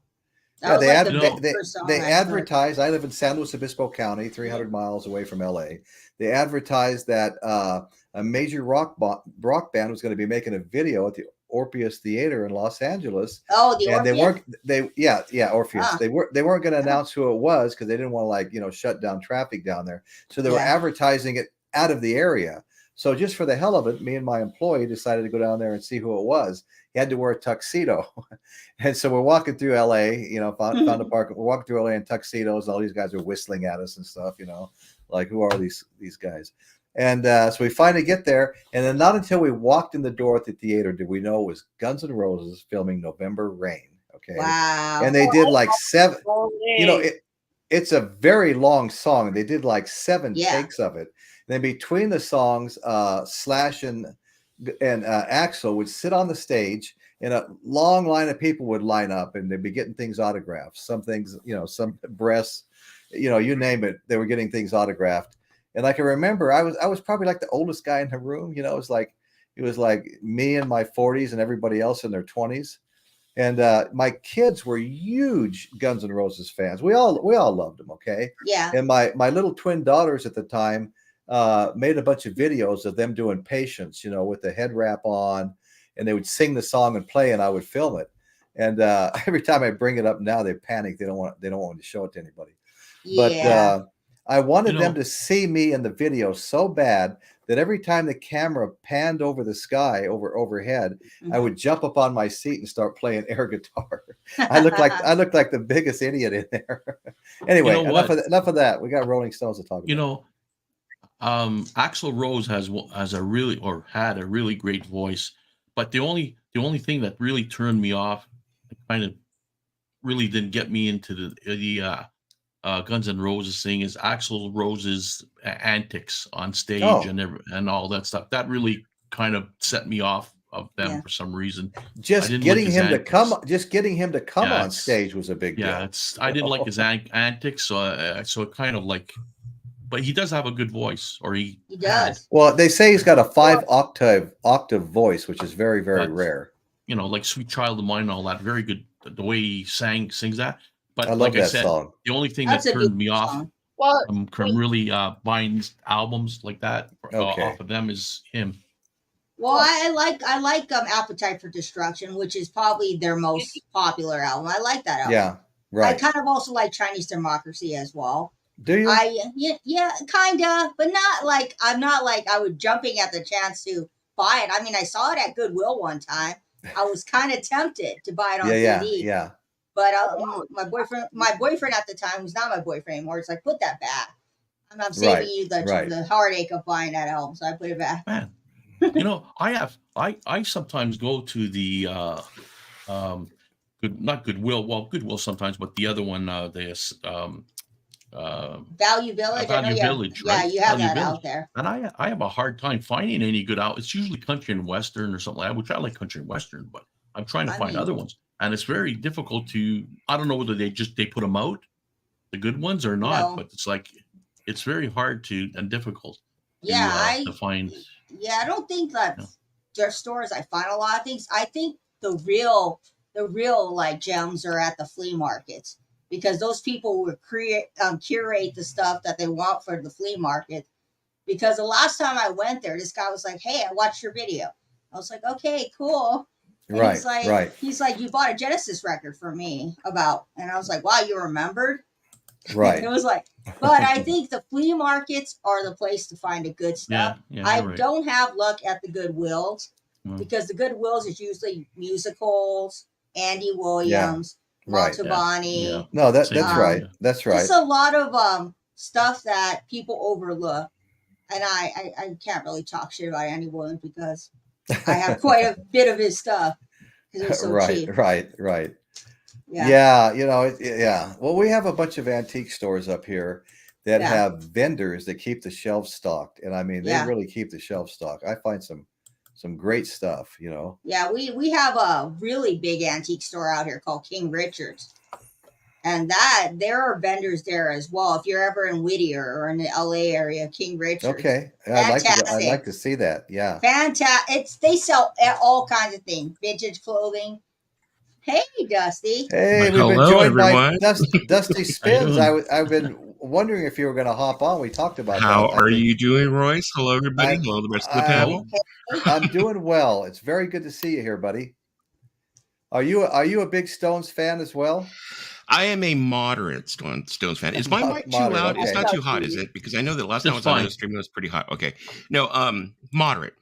Yeah, they advertised. I live in San Luis Obispo County, 300 miles away from LA. They advertised that a major rock band was going to be making a video at the Orpheus Theater in Los Angeles. Oh, the Orpheus? Orpheus. Ah. They weren't going to announce who it was because they didn't want to shut down traffic down there. So they were advertising it out of the area. So just for the hell of it, me and my employee decided to go down there and see who it was. He had to wear a tuxedo. And so we're walking through LA, found a park. We're walking through LA in tuxedos. All these guys are whistling at us and stuff, like who are these guys? And so we finally get there. And then not until we walked in the door at the theater did we know it was Guns N' Roses filming November Rain. Okay. Wow. And they did like 7, it's a very long song. They did like 7 takes of it. And then between the songs, Slash and Axel would sit on the stage and a long line of people would line up and they'd be getting things autographed. Some things, some breasts, you name it, they were getting things autographed. And I can remember I was probably like the oldest guy in the room. It was like me in my 40s and everybody else in their 20s. And my kids were huge Guns N' Roses fans. We all loved them. Okay. Yeah. And my little twin daughters at the time made a bunch of videos of them doing Patience, with the head wrap on, and they would sing the song and play, and I would film it. And every time I bring it up now, they panic. They don't want to show it to anybody. Yeah. But I wanted them to see me in the video so bad that every time the camera panned over the sky overhead, I would jump up on my seat and start playing air guitar. I looked like the biggest idiot in there. Anyway, enough of that. We got Rolling Stones to talk about. Axel Rose had a really great voice, but the only thing that really turned me off, kind of really didn't get me into the Guns N' Roses thing, is Axl Rose's antics on stage and all that stuff. That really kind of set me off of them for some reason. Just getting him to come on stage was a big deal. I didn't like his antics, so it kind of like. But he does have a good voice, or he does. Well, they say he's got a 5-octave voice, which is very, very rare. Like "Sweet Child of Mine" and all that. Very good, the way he sings that. But I love like that I said, song. The only thing that turned me off from really buying albums like that off of them is him. Well, I like Appetite for Destruction, which is probably their most popular album. I like that album. Yeah, right. I kind of also like Chinese Democracy as well. Do you? Yeah, kind of, but not like I'm not like I was jumping at the chance to buy it. I mean, I saw it at Goodwill one time. I was kind of tempted to buy it on CD. Yeah. But my boyfriend at the time, who's not my boyfriend anymore, is like, put that back. I'm saving you the heartache of buying that album, so I put it back. Man, I sometimes go to the not Goodwill. Well, Goodwill sometimes, but the other one, Value Village. Value Village, right? Yeah, you have Value that Village. out there. And I have a hard time finding any good out. It's usually country and western or something like that, which I like country and western, but I'm trying to find other ones. And it's very difficult to, I don't know whether they put them out, the good ones or not, but it's like, it's very hard and difficult to find. Yeah, I don't think that their stores, I find a lot of things. I think the real like gems are at the flea markets, because those people will curate the stuff that they want for the flea market. Because the last time I went there, this guy was like, "Hey, I watched your video." I was like, "Okay, cool." And he's like, "You bought a Genesis record for me and I was like, "Wow, you remembered?" Right. It was like, but I think the flea markets are the place to find the good stuff. I don't have luck at the Goodwills, because the Goodwills is usually musicals, Andy Williams, Montalbani. Yeah. No, that's right. That's right. It's a lot of stuff that people overlook, and I can't really talk shit about Andy Williams because I have quite a bit of his stuff because it's so cheap. Right. Yeah. Well, we have a bunch of antique stores up here that have vendors that keep the shelves stocked, and I mean, they really keep the shelves stocked. I find some great stuff, Yeah, we have a really big antique store out here called King Richard's, and there are vendors there as well. If you're ever in Whittier or in the LA area, King Richard's. Okay, I'd like to see that. Yeah, fantastic. They sell all kinds of things, vintage clothing. Hey, Dusty. Hey, we've been joined by Dusty Spins. I've been wondering if you were going to hop on. We talked about How are you doing, Royce? Hello, everybody. Hello, the rest of the panel. I'm doing well. It's very good to see you here, buddy. Are you a big Stones fan as well? I am a moderate Stones fan. Is my mic too loud? Okay. It's not too hot, is it? Because I know that last time I was on the stream, it was pretty hot. Okay. No, moderate.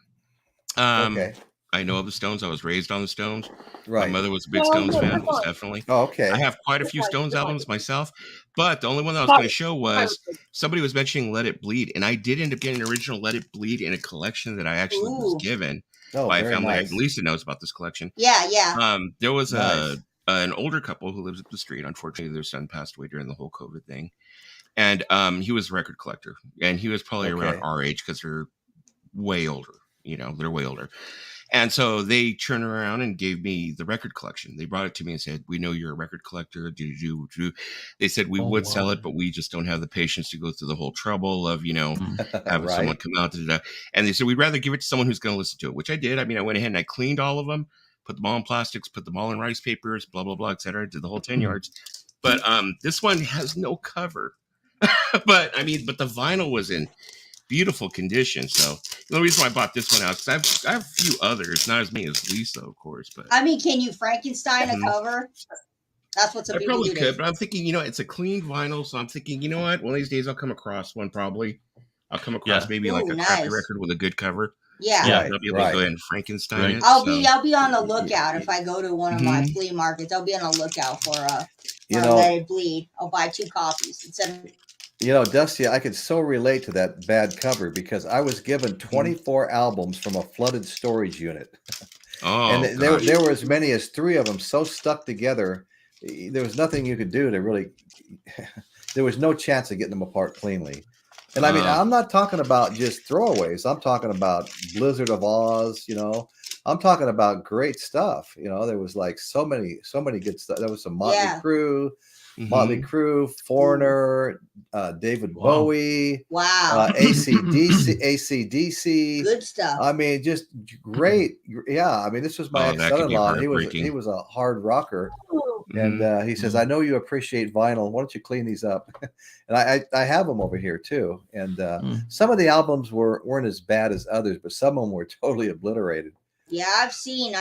Okay. I know of the Stones. I was raised on the Stones. Right. My mother was a big Stones fan, most definitely. Oh, okay. I have quite a few Stones albums myself, but the only one that I was going to show was somebody was mentioning Let It Bleed, and I did end up getting an original Let It Bleed in a collection that I actually was given by a family. Nice. Lisa knows about this collection. Yeah. There was an older couple who lives up the street. Unfortunately, their son passed away during the whole COVID thing, and he was a record collector, and he was probably around our age because they're way older. They're way older. And so they turned around and gave me the record collection. They brought it to me and said, "We know you're a record collector. They said we would sell it, but we just don't have the patience to go through the whole trouble of, having someone come out. And they said, we'd rather give it to someone who's going to listen to it," which I did. I mean, I went ahead and I cleaned all of them, put them all in plastics, put them all in rice papers, blah, blah, blah, etc. Did the whole 10 yards. But this one has no cover. but the vinyl was in beautiful condition. So the reason why I bought this one out, because I have a few others, not as many as Lisa, of course. But I mean, can you Frankenstein a cover? That's what some I people probably do. could, but I'm thinking, it's a clean vinyl, so I'm thinking, you know what? One of these days I'll come across one probably. I'll come across maybe like a crappy record with a good cover. Yeah. I'll be able to go ahead and Frankenstein it. I'll be on the lookout if I go to one of my flea markets. I'll be on the lookout for Let It Bleed. I'll buy 2 copies instead of Dusty, I could so relate to that bad cover because I was given 24 albums from a flooded storage unit. And there were as many as 3 of them so stuck together. There was nothing you could do to really, there was no chance of getting them apart cleanly. And I mean, I'm not talking about just throwaways. I'm talking about Blizzard of Oz, I'm talking about great stuff. There was like so many good stuff. There was some Motley Crue, Foreigner, David Bowie, AC/DC, good stuff. I mean, just great. Yeah, I mean, this was my son-in-law. He was a hard rocker, and he says, "I know you appreciate vinyl. Why don't you clean these up?" And I have them over here too. And some of the albums weren't as bad as others, but some of them were totally obliterated. Yeah, I've seen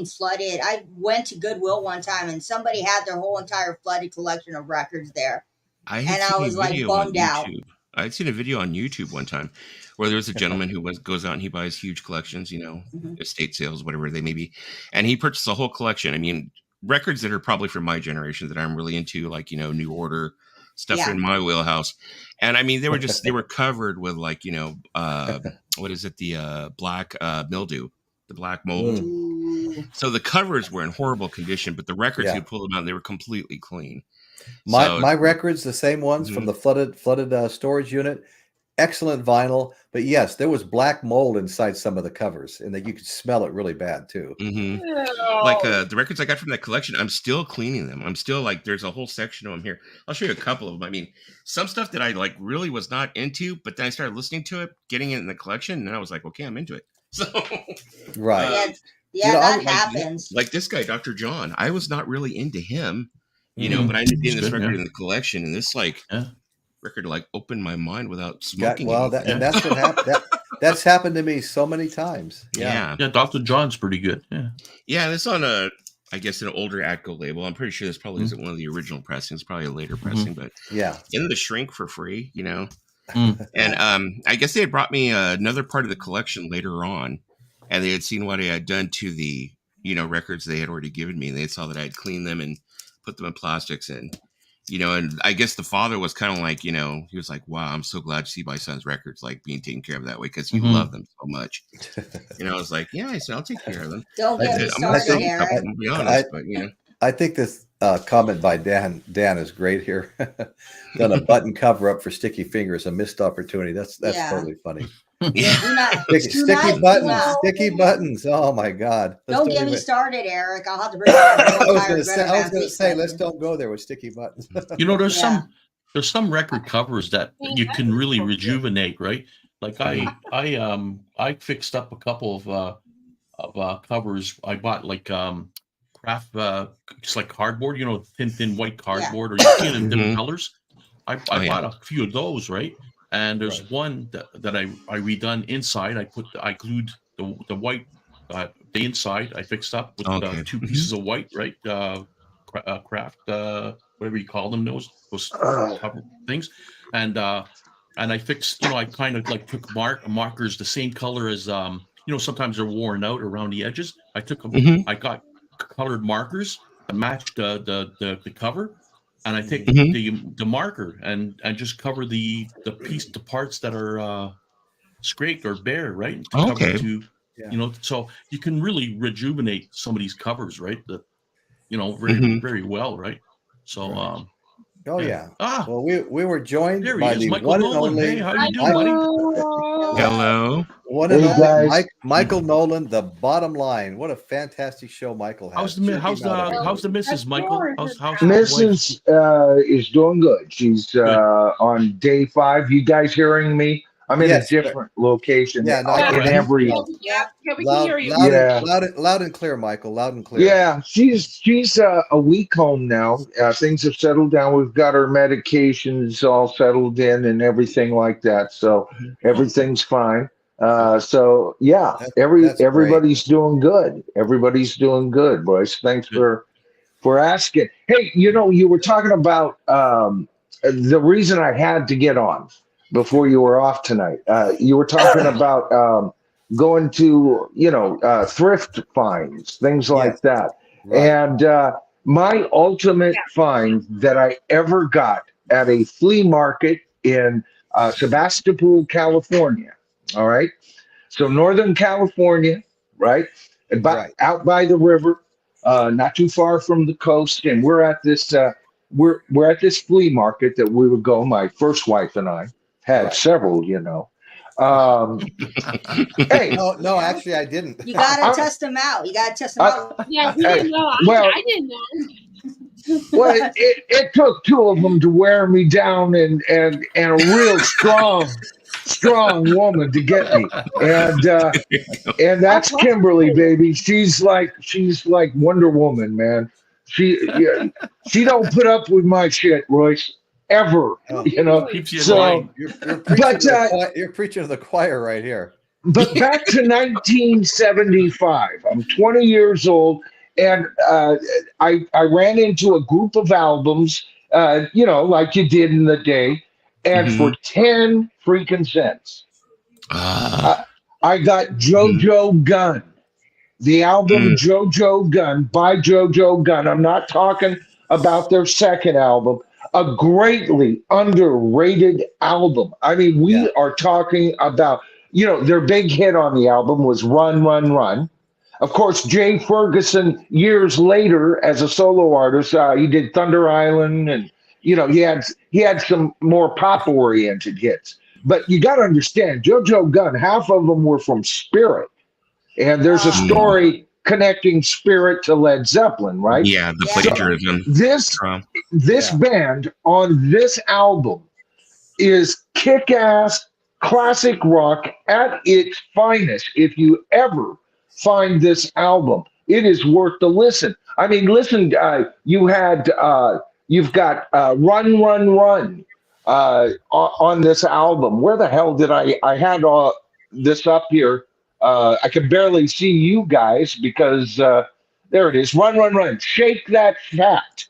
flooded. I went to Goodwill one time and somebody had their whole entire flooded collection of records there. I was like bummed out. I had seen a video on YouTube one time where there was a gentleman who goes out and he buys huge collections, estate sales, whatever they may be. And he purchased a whole collection. I mean, records that are probably from my generation that I'm really into, like, New Order, stuff in my wheelhouse. And I mean, they were covered with like, what is it? The black mildew. The black mold. So the covers were in horrible condition, but the records, you pulled them out and they were completely clean. My records, the same ones from the flooded storage unit, excellent vinyl. But yes, there was black mold inside some of the covers, and you could smell it really bad too. Like the records I got from that collection, I'm still cleaning them. I'm still like, there's a whole section of them here. I'll show you a couple of them. I mean, some stuff that I like really was not into, but then I started listening to it, getting it in the collection, and then I was like, okay, I'm into it. So right. That happens. Like this guy, Dr. John, I was not really into him, but I ended up getting this record in the collection, and this record like opened my mind without smoking. And that's what happened. That's happened to me so many times. Yeah, Dr. John's pretty good. Yeah, this on I guess an older Atco label. I'm pretty sure this probably isn't one of the original pressings, probably a later pressing, but in the shrink for free, And I guess they had brought me another part of the collection later on, and they had seen what I had done to the records they had already given me, and they saw that I had cleaned them and put them in plastics, and and I guess the father was kind of like, he was like, wow, I'm so glad to see my son's records like being taken care of that way because you love them so much. I was like, yeah, I said, I'll take care of them. Don't get me started, Eric. Be honest, but I think this comment by Dan is great here. Done a button cover up for Sticky Fingers, a missed opportunity. That's totally funny. Sticky buttons. Oh my God! Don't get me started, Eric. I'll have to bring up I was going to say, let's don't go there with sticky buttons. There's some record covers that you can really rejuvenate, right? Like I fixed up a couple of covers. I bought like craft, it's like cardboard, thin white cardboard, or you see it in different colors. I bought a few of those, right? And there's one that I redone inside. I glued the white, the inside. I fixed up with 2 pieces of white, right? Craft, whatever you call them, those cover things, and I fixed. I kind of like took markers the same color as sometimes they're worn out around the edges. I took them. I got colored markers that matched the cover. And I take the marker and just cover the parts that are scraped or bare, right? So you can really rejuvenate some of these covers, right? Very very well, right? So well, we were joined by the Michael one Nolan. and only. Hey, how you doing, buddy? Hello. One and only Michael Nolan, the bottom line. What a fantastic show Michael has. How's the missus, Michael? How's Mrs. Is doing good. She's on day 5. You guys hearing me? I'm in Yes, a different location. Yeah, no, I in can- every. Yeah, we can loud, hear you. loud, Yeah. loud and clear, Michael. Loud and clear. Yeah, she's a week home now. Things have settled down. We've got her medications all settled in and everything like that. So everything's fine. So yeah, That's great. everybody's doing good. Everybody's doing good, boys. Thanks for asking. Hey, you were talking about the reason I had to get on before you were off tonight. You were talking about going to, thrift finds, things like Yes. that. Right. And my ultimate find that I ever got at a flea market in Sebastopol, California. All right. So Northern California, right? Right. Out by the river, not too far from the coast, and we're at this we're at this flea market that we would go. My first wife and I had Right. several, Hey, No, actually, I didn't. You gotta test them out. You gotta test them out. Yeah, we Hey, didn't know. well- I didn't know. well, it took two of them to wear me down, and a real strong woman to get me, and that's Kimberly, baby. She's like Wonder Woman, man. She don't put up with my shit, Royce, ever. Oh. Keeps you in So, line. You're But, preaching to the choir right here. But back to 1975. I'm 20 years old, and I ran into a group of albums, like you did in the day, and for 10 freaking cents, I got JoJo Gunn, the album JoJo Gunn by JoJo Gunn. I'm not talking about their second album, a greatly underrated album. I mean, we are talking about, their big hit on the album was Run, Run, Run. Of course, Jay Ferguson, years later, as a solo artist, he did Thunder Island, and he had some more pop-oriented hits. But you got to understand, JoJo Gunn, half of them were from Spirit, and there's a story connecting Spirit to Led Zeppelin, right? Yeah, the plagiarism. This band on this album is kick-ass classic rock at its finest. If you ever find this album, it is worth the listen. I mean, listen, you've got Run, Run, Run on this album. Where the hell did I had this up here? I can barely see you guys because there it is. Run, Run, Run. Shake That Fat.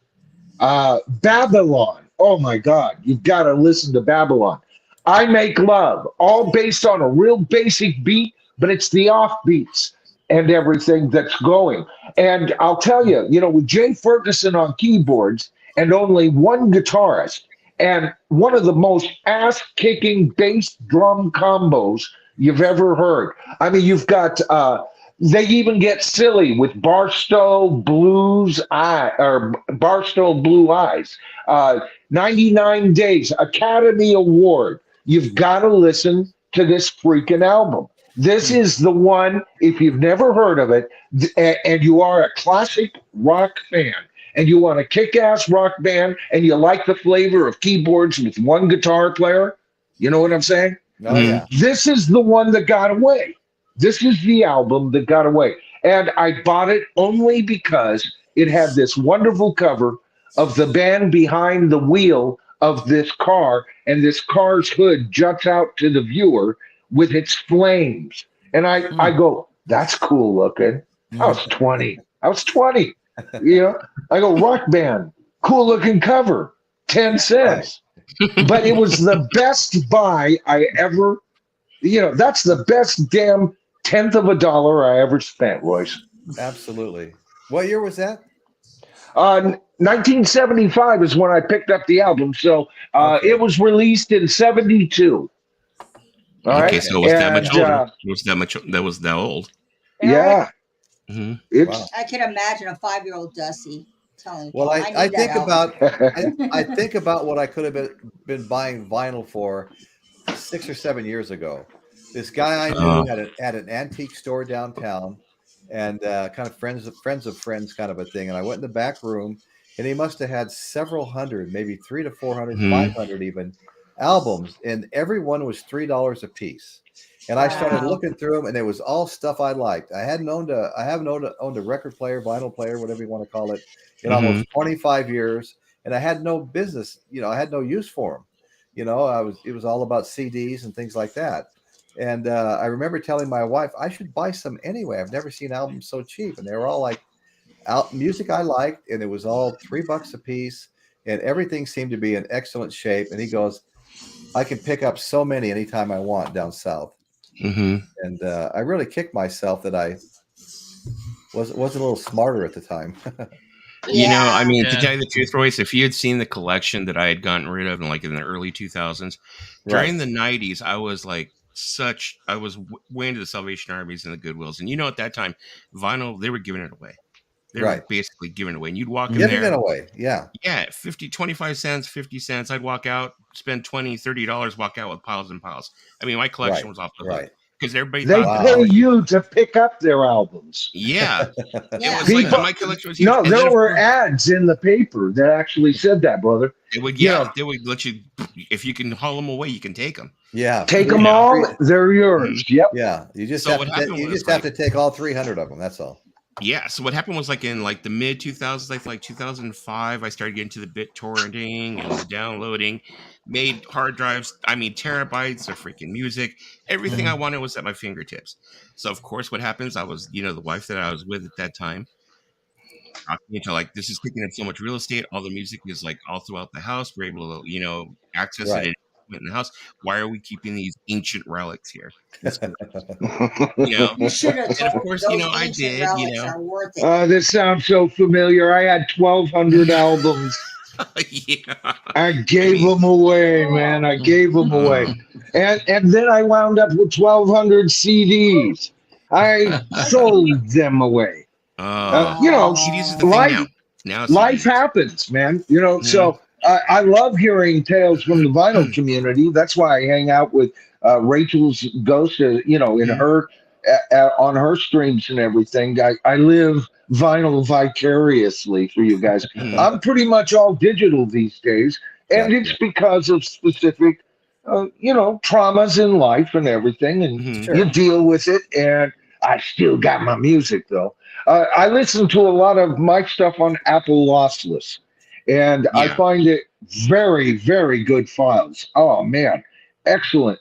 Babylon. Oh my God. You've got to listen to Babylon. I Make Love, all based on a real basic beat, but it's the offbeats and everything that's going. And I'll tell you, with Jay Ferguson on keyboards and only one guitarist and one of the most ass-kicking bass drum combos you've ever heard. I mean, you've got, they even get silly with Barstow Blue Eyes, 99 Days, Academy Award. You've got to listen to this freaking album. This is the one, if you've never heard of it, and you are a classic rock fan, and you want a kick-ass rock band, and you like the flavor of keyboards with one guitar player, you know what I'm saying? Oh, yeah. This is the one that got away. This is the album that got away. And I bought it only because it had this wonderful cover of the band behind the wheel of this car, and this car's hood juts out to the viewer with its flames. And I go, that's cool looking. I was 20. I go, rock band, cool looking cover, 10 cents. But it was the best buy I ever, that's the best damn tenth of a dollar I ever spent, Royce. Absolutely. What year was that? 1975 is when I picked up the album. So it was released in 72. All Okay, right? so it was that much older. That was that old. Yeah. Mm-hmm. I can imagine a 5-year-old Dusty telling me. Well, I think album. about I think about what I could have been buying vinyl for 6 or 7 years ago. This guy I knew had an antique store downtown, and kind of friends of friends kind of a thing. And I went in the back room, and he must have had several hundred, maybe 300 to 400, 500 even albums, and every one was $3 a piece. And I started Wow. looking through them, and it was all stuff I liked. I haven't owned owned a record player, vinyl player, whatever you want to call it, in Mhm. almost 25 years, and I had no business. I had no use for them. It was all about CDs and things like that. And I remember telling my wife I should buy some anyway. I've never seen albums so cheap, and they were all like music I liked, and it was all $3 a piece, and everything seemed to be in excellent shape. And he goes, I can pick up so many anytime I want down south. Mhm. And I really kicked myself that I was a little smarter at the time. You know, I Yeah. mean, to Yeah. tell you the truth, Royce, if you had seen the collection that I had gotten rid of in the early 2000s, during Right. the 90s, I was way into the Salvation Armies and the Goodwills. And at that time, vinyl, they were giving it away. They were Right. basically giving it away. And you'd walk in Giving there. it away. Yeah. Yeah, 25 cents, 50 cents. I'd walk out, spend $20, $30, walk out with piles and piles. I mean, my collection was off the hook. Right. Because everybody They thought pay that, you to pick up their albums. yeah, Yeah. it was like People- my collection was huge. No, And then, there of were course, ads in the paper that actually said that, brother. they would, Yeah. they would let you, if you can haul them away, you can take them. Yeah. Take You them get all, three- they're yours. Yep. Yeah. You just So have what to happened you was, just have to take all 300 of them. That's all. Yeah, so what happened was in the mid 2000s, like 2005, I started getting to the bit torrenting and the downloading, made hard drives, terabytes of freaking music. Everything I wanted was at my fingertips. So of course, what happens? I was, the wife that I was with at that time, talking into this is taking up so much real estate. All the music is all throughout the house. We're able to, access Right. it in the house. Why are we keeping these ancient relics here? You should have And of told course, those I ancient did, relics are worth it. This sounds so familiar. I had 1,200 albums. yeah. I gave them away, man. I gave them away. And then I wound up with 1,200 CDs. I sold them away. CDs is the thing now. Now it's Life CDs. happens, man. So I love hearing tales from the vinyl community. That's why I hang out with Rachel's Ghost, in her on her streams and everything. I live vinyl vicariously for you guys. I'm pretty much all digital these days, and Gotcha. it's because of specific, traumas in life and everything, and Sure. you deal with it. And I still got my music though. I listen to a lot of my stuff on Apple Lossless, and I find it very, very good files. Oh man, excellent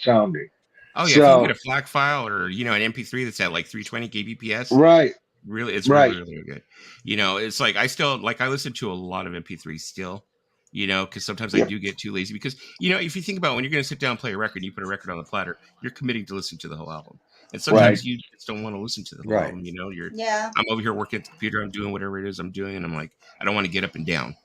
sounding. Oh yeah, if you can get a FLAC file or an MP3 that's at 320 kbps, Right. really, it's Right. really, really good. It's I still I listen to a lot of MP3s still, because sometimes I do get too lazy. Because if you think about when you're going to sit down and play a record, and you put a record on the platter, you're committing to listen to the whole album. And sometimes you just don't want to listen to the whole album. Yeah. I'm over here working at the computer, I'm doing whatever it is I'm doing, and I'm like, I don't want to get up and down,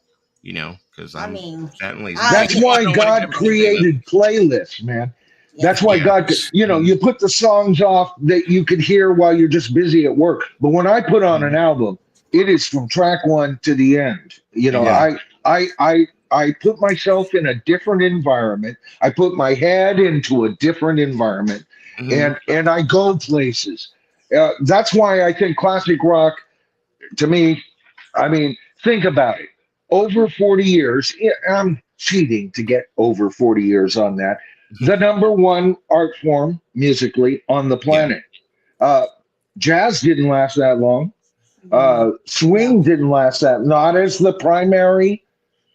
because I'm fat and lazy. That's why God created playlists, man. That's why God, you put the songs off that you could hear while you're just busy at work. But when I put on an album, it is from track one to the end. I put myself in a different environment. I put my head into a different environment, and I go places. That's why I think classic rock, to me, think about it. Over 40 years, I'm cheating to get over 40 years on that. The number one art form musically on the planet. Jazz didn't last that long. Swing didn't last that. Not as the primary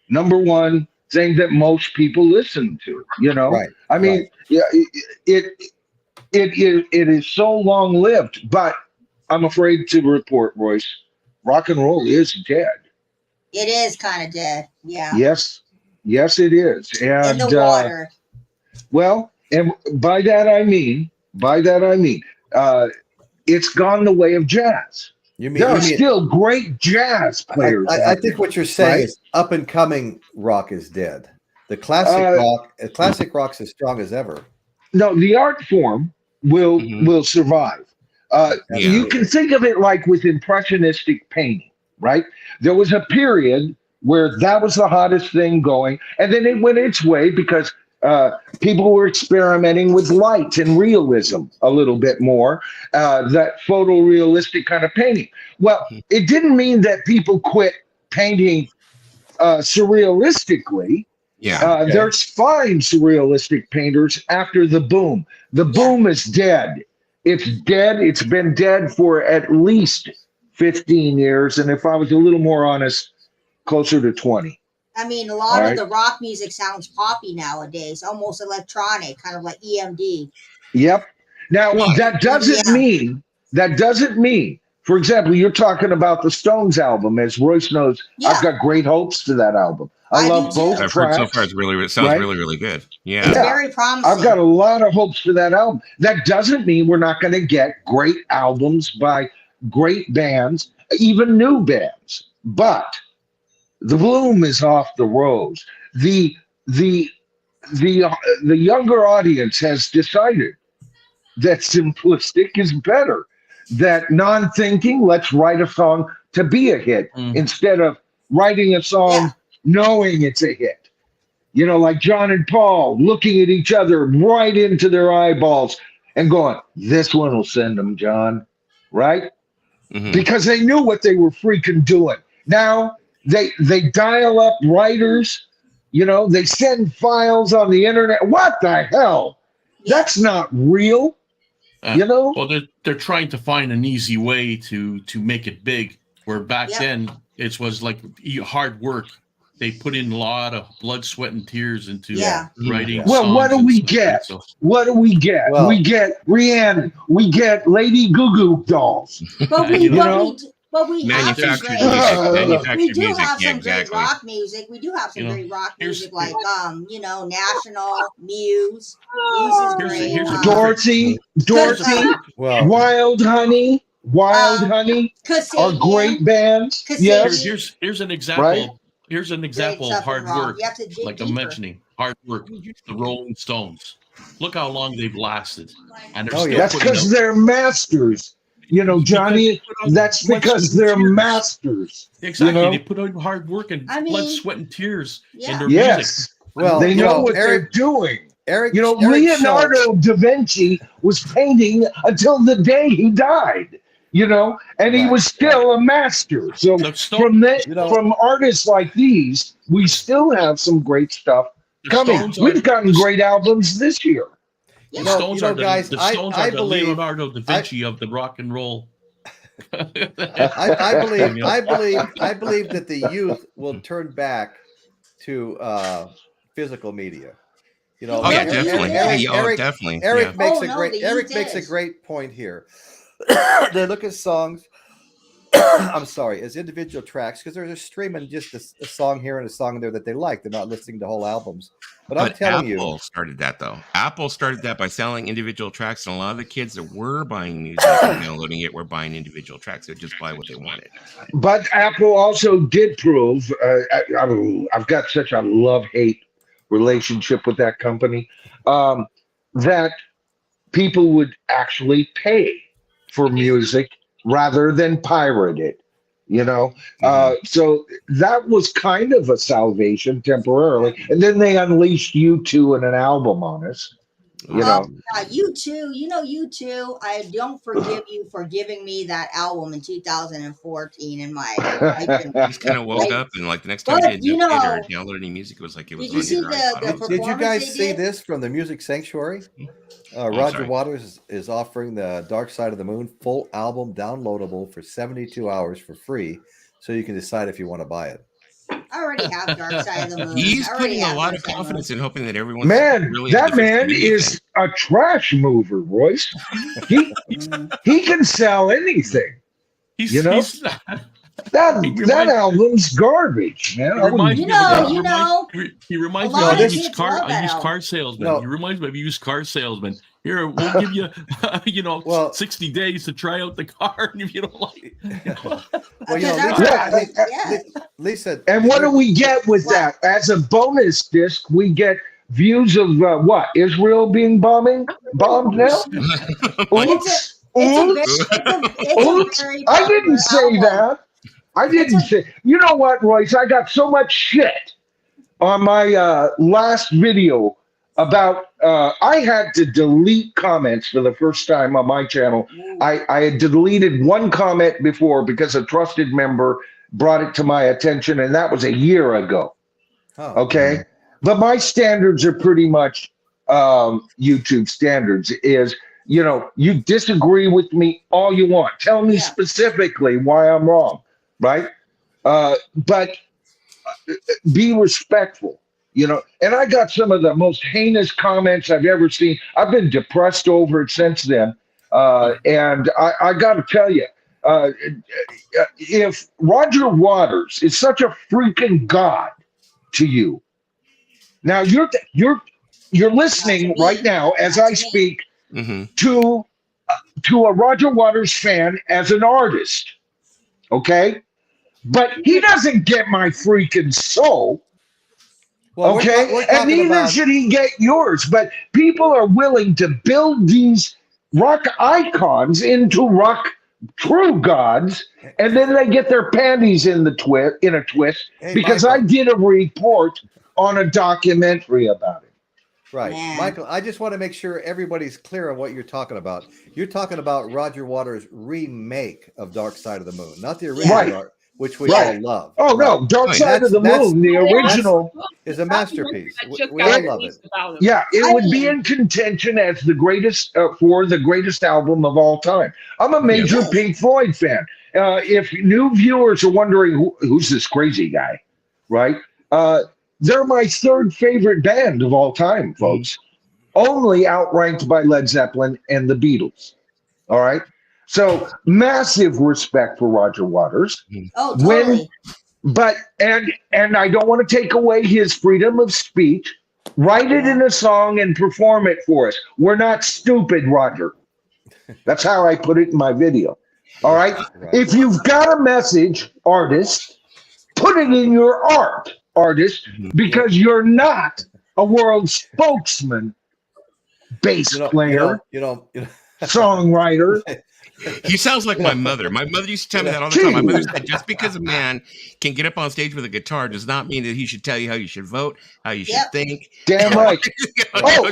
number one thing that most people listen to. Right. It is so long lived. But I'm afraid to report, Royce, rock and roll is dead. It is kind of dead. Yeah. Yes, it is. And in the water. Well, and by that I mean, it's gone the way of jazz. There are still great jazz players. I think what you're saying is up and coming rock is dead. The classic rock's as strong as ever. No, the art form will survive. You can think of it like with impressionistic painting, right? There was a period where that was the hottest thing going, and then it went its way because people were experimenting with light and realism a little bit more, that photorealistic kind of painting. Well, it didn't mean that people quit painting surrealistically. Yeah. There's fine surrealistic painters after the boom. The boom is dead. It's dead. It's been dead for at least 15 years. And if I was a little more honest, closer to 20. I mean, a lot of the rock music sounds poppy nowadays, almost electronic, kind of like EMD. Yep. Now, that doesn't mean, for example, you're talking about the Stones album. As Royce knows, I've got great hopes for that album. I love both tracks. I've heard so far, it sounds really, really good. Yeah. It's very promising. I've got a lot of hopes for that album. That doesn't mean we're not going to get great albums by great bands, even new bands. But the bloom is off the rose. The younger audience has decided that simplistic is better. That non-thinking, let's write a song to be a hit instead of writing a song knowing it's a hit. You know, like John and Paul looking at each other right into their eyeballs and going, this one will send them, John, right? Because they knew what they were freaking doing. Now they dial up writers, you know, they send files on the internet. What the hell? That's not real. You know? Well, they're trying to find an easy way to make it big. Where back then it was like hard work. They put in a lot of blood, sweat, and tears into writing. Well, what do we get? What do we get? Well, we get Rihanna. We get Lady Goo Goo dolls. But we Manufactured we music. do have some Exactly. great rock music. We do have some great rock music, like National, Muse. Muse is great. Dorothy, well, Wild Honey are great bands. Yes. Here's an example. Right? Here's an example of hard work. You have to dig Like deeper. I'm mentioning, hard work. The Rolling Stones. Look how long they've lasted, and they're still That's putting because out- they're masters. You know, Johnny, that's because they're masters. Exactly. You know? They put out hard work and blood, sweat, and tears in their Yes. music. well, They you know what they're Eric, doing. Eric, You know, Eric Leonardo Schultz- da Vinci was painting until the day he died, you know, and he was still a master. So from artists like these, we still have some great stuff coming. We've gotten great albums this year. The Stones are guys, the Stones I are the believe- Leonardo da Vinci of the rock and roll. I believe that the youth will turn back to physical media. You know, definitely. Eric makes a great point here. They look at songs. I'm sorry, as individual tracks, because they're just streaming just a song here and a song there that they like. They're not listening to whole albums. But I'm telling Apple started that though. Apple started that by selling individual tracks, and a lot of the kids that were buying music and downloading it were buying individual tracks. They'd just buy what they wanted. But Apple also did prove, I've got such a love-hate relationship with that company, that people would actually pay for music rather than pirate it, you know? So that was kind of a salvation temporarily. And then they unleashed U2 and an album on us. You know, U2. I don't forgive you for giving me that album in 2014. In my, Just kind of woke up and like the next time you didn't update or download any music, it was like it was. Did you see Did you guys see this from the Music Sanctuary? Roger Waters is offering the Dark Side of the Moon full album downloadable for 72 hours for free, so you can decide if you want to buy it. I already have Dark Side of the Moon. He's putting a lot of confidence in hoping that everyone. That man is a trash mover, Royce. He can sell anything. That album's garbage, man. He reminds me of a used car salesman. No. He reminds me of a used car salesman. Here, we'll give you, 60 days to try out the car, and if you don't like it, Lisa. And what do we get with that? As a bonus disc, we get views of what? Israel being bombed now? Oops. I didn't say that. I didn't say. You know what, Royce? I got so much shit on my last video about. I had to delete comments for the first time on my channel. I had deleted one comment before because a trusted member brought it to my attention, and that was a year ago. Okay. But my standards are pretty much YouTube standards. Is you disagree with me all you want. Tell me specifically why I'm wrong, right? But be respectful. And I got some of the most heinous comments I've ever seen. I've been depressed over it since then. And I got to tell you, if Roger Waters is such a freaking god to you, now you're listening right now as I speak to a Roger Waters fan as an artist, okay? But he doesn't get my freaking soul. Well, okay, we're and neither should he get yours. But people are willing to build these rock icons into rock true gods, and then they get their panties in a twist because Michael, I did a report on a documentary about it. Right, Man. Michael. I just want to make sure everybody's clear on what you're talking about. You're talking about Roger Waters' remake of Dark Side of the Moon, not the original. Right. Which we all love. Oh no, Dark Side of the Moon, the original, is a masterpiece. We all love it. Yeah, it would be in contention as the greatest for the greatest album of all time. I'm a major Pink Floyd fan. If new viewers are wondering who's this crazy guy, right? They're my third favorite band of all time, folks. Only outranked by Led Zeppelin and the Beatles. All right. So massive respect for Roger Waters. Oh, totally. And I don't want to take away his freedom of speech. Write it in a song and perform it for us. We're not stupid, Roger. That's how I put it in my video. All right. If you've got a message, artist, put it in your art, artist, because you're not a world spokesman, bass player, songwriter. He sounds like my mother. My mother used to tell me that all the time. My mother said, just because a man can get up on stage with a guitar does not mean that he should tell you how you should vote, how you should think. Damn right.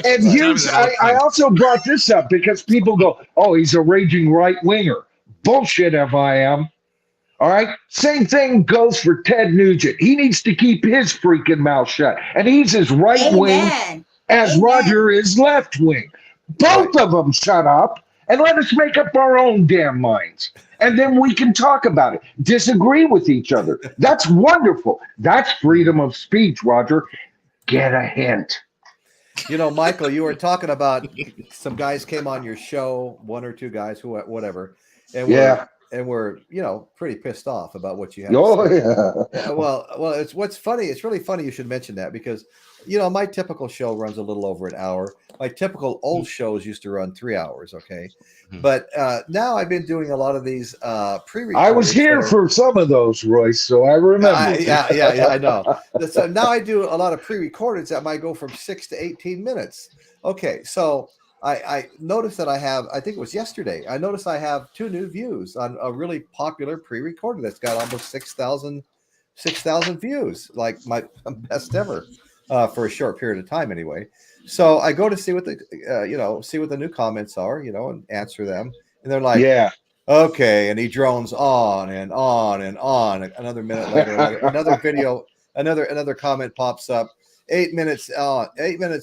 And here's, I also brought this up because people go, oh, he's a raging right winger. Bullshit if I am. All right. Same thing goes for Ted Nugent. He needs to keep his freaking mouth shut. And he's as right wing as Roger is left wing. Both of them shut up. And let us make up our own damn minds. And then we can talk about it. Disagree with each other. That's wonderful. That's freedom of speech, Roger. Get a hint. Michael, you were talking about some guys came on your show, one or two guys, whatever. And we're pretty pissed off about what you have to say. Well, what's funny. It's really funny you should mention that because, my typical show runs a little over an hour. My typical old shows used to run 3 hours. Okay. But now I've been doing a lot of these pre-recorded. I was here for some of those, Royce, so I remember. Yeah, I know. So now I do a lot of pre-recordeds that might go from 6 to 18 minutes. Okay. So I noticed that I think it was yesterday, I noticed I have 2 new views on a really popular pre-recorded that's got almost 6,000 views, like my best ever for a short period of time anyway. So I go to see what the new comments are, and answer them. And they're like, okay. And he drones on and on and on. Another minute later, another video, another comment pops up. 8 minutes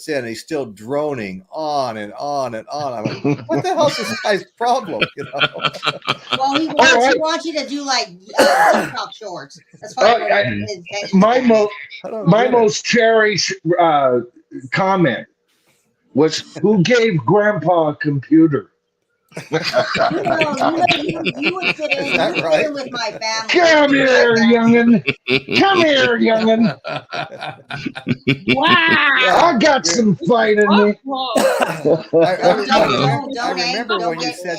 in, he's still droning on and on and on. I'm like, what the hell's this guy's problem? Well, he wants you to do like TikTok shorts. That's my most cherished comment was, who gave Grandpa a computer? You would fit in with my family. Come here, youngin. Come here, youngin. Wow. I got some fight in me. I remember when you said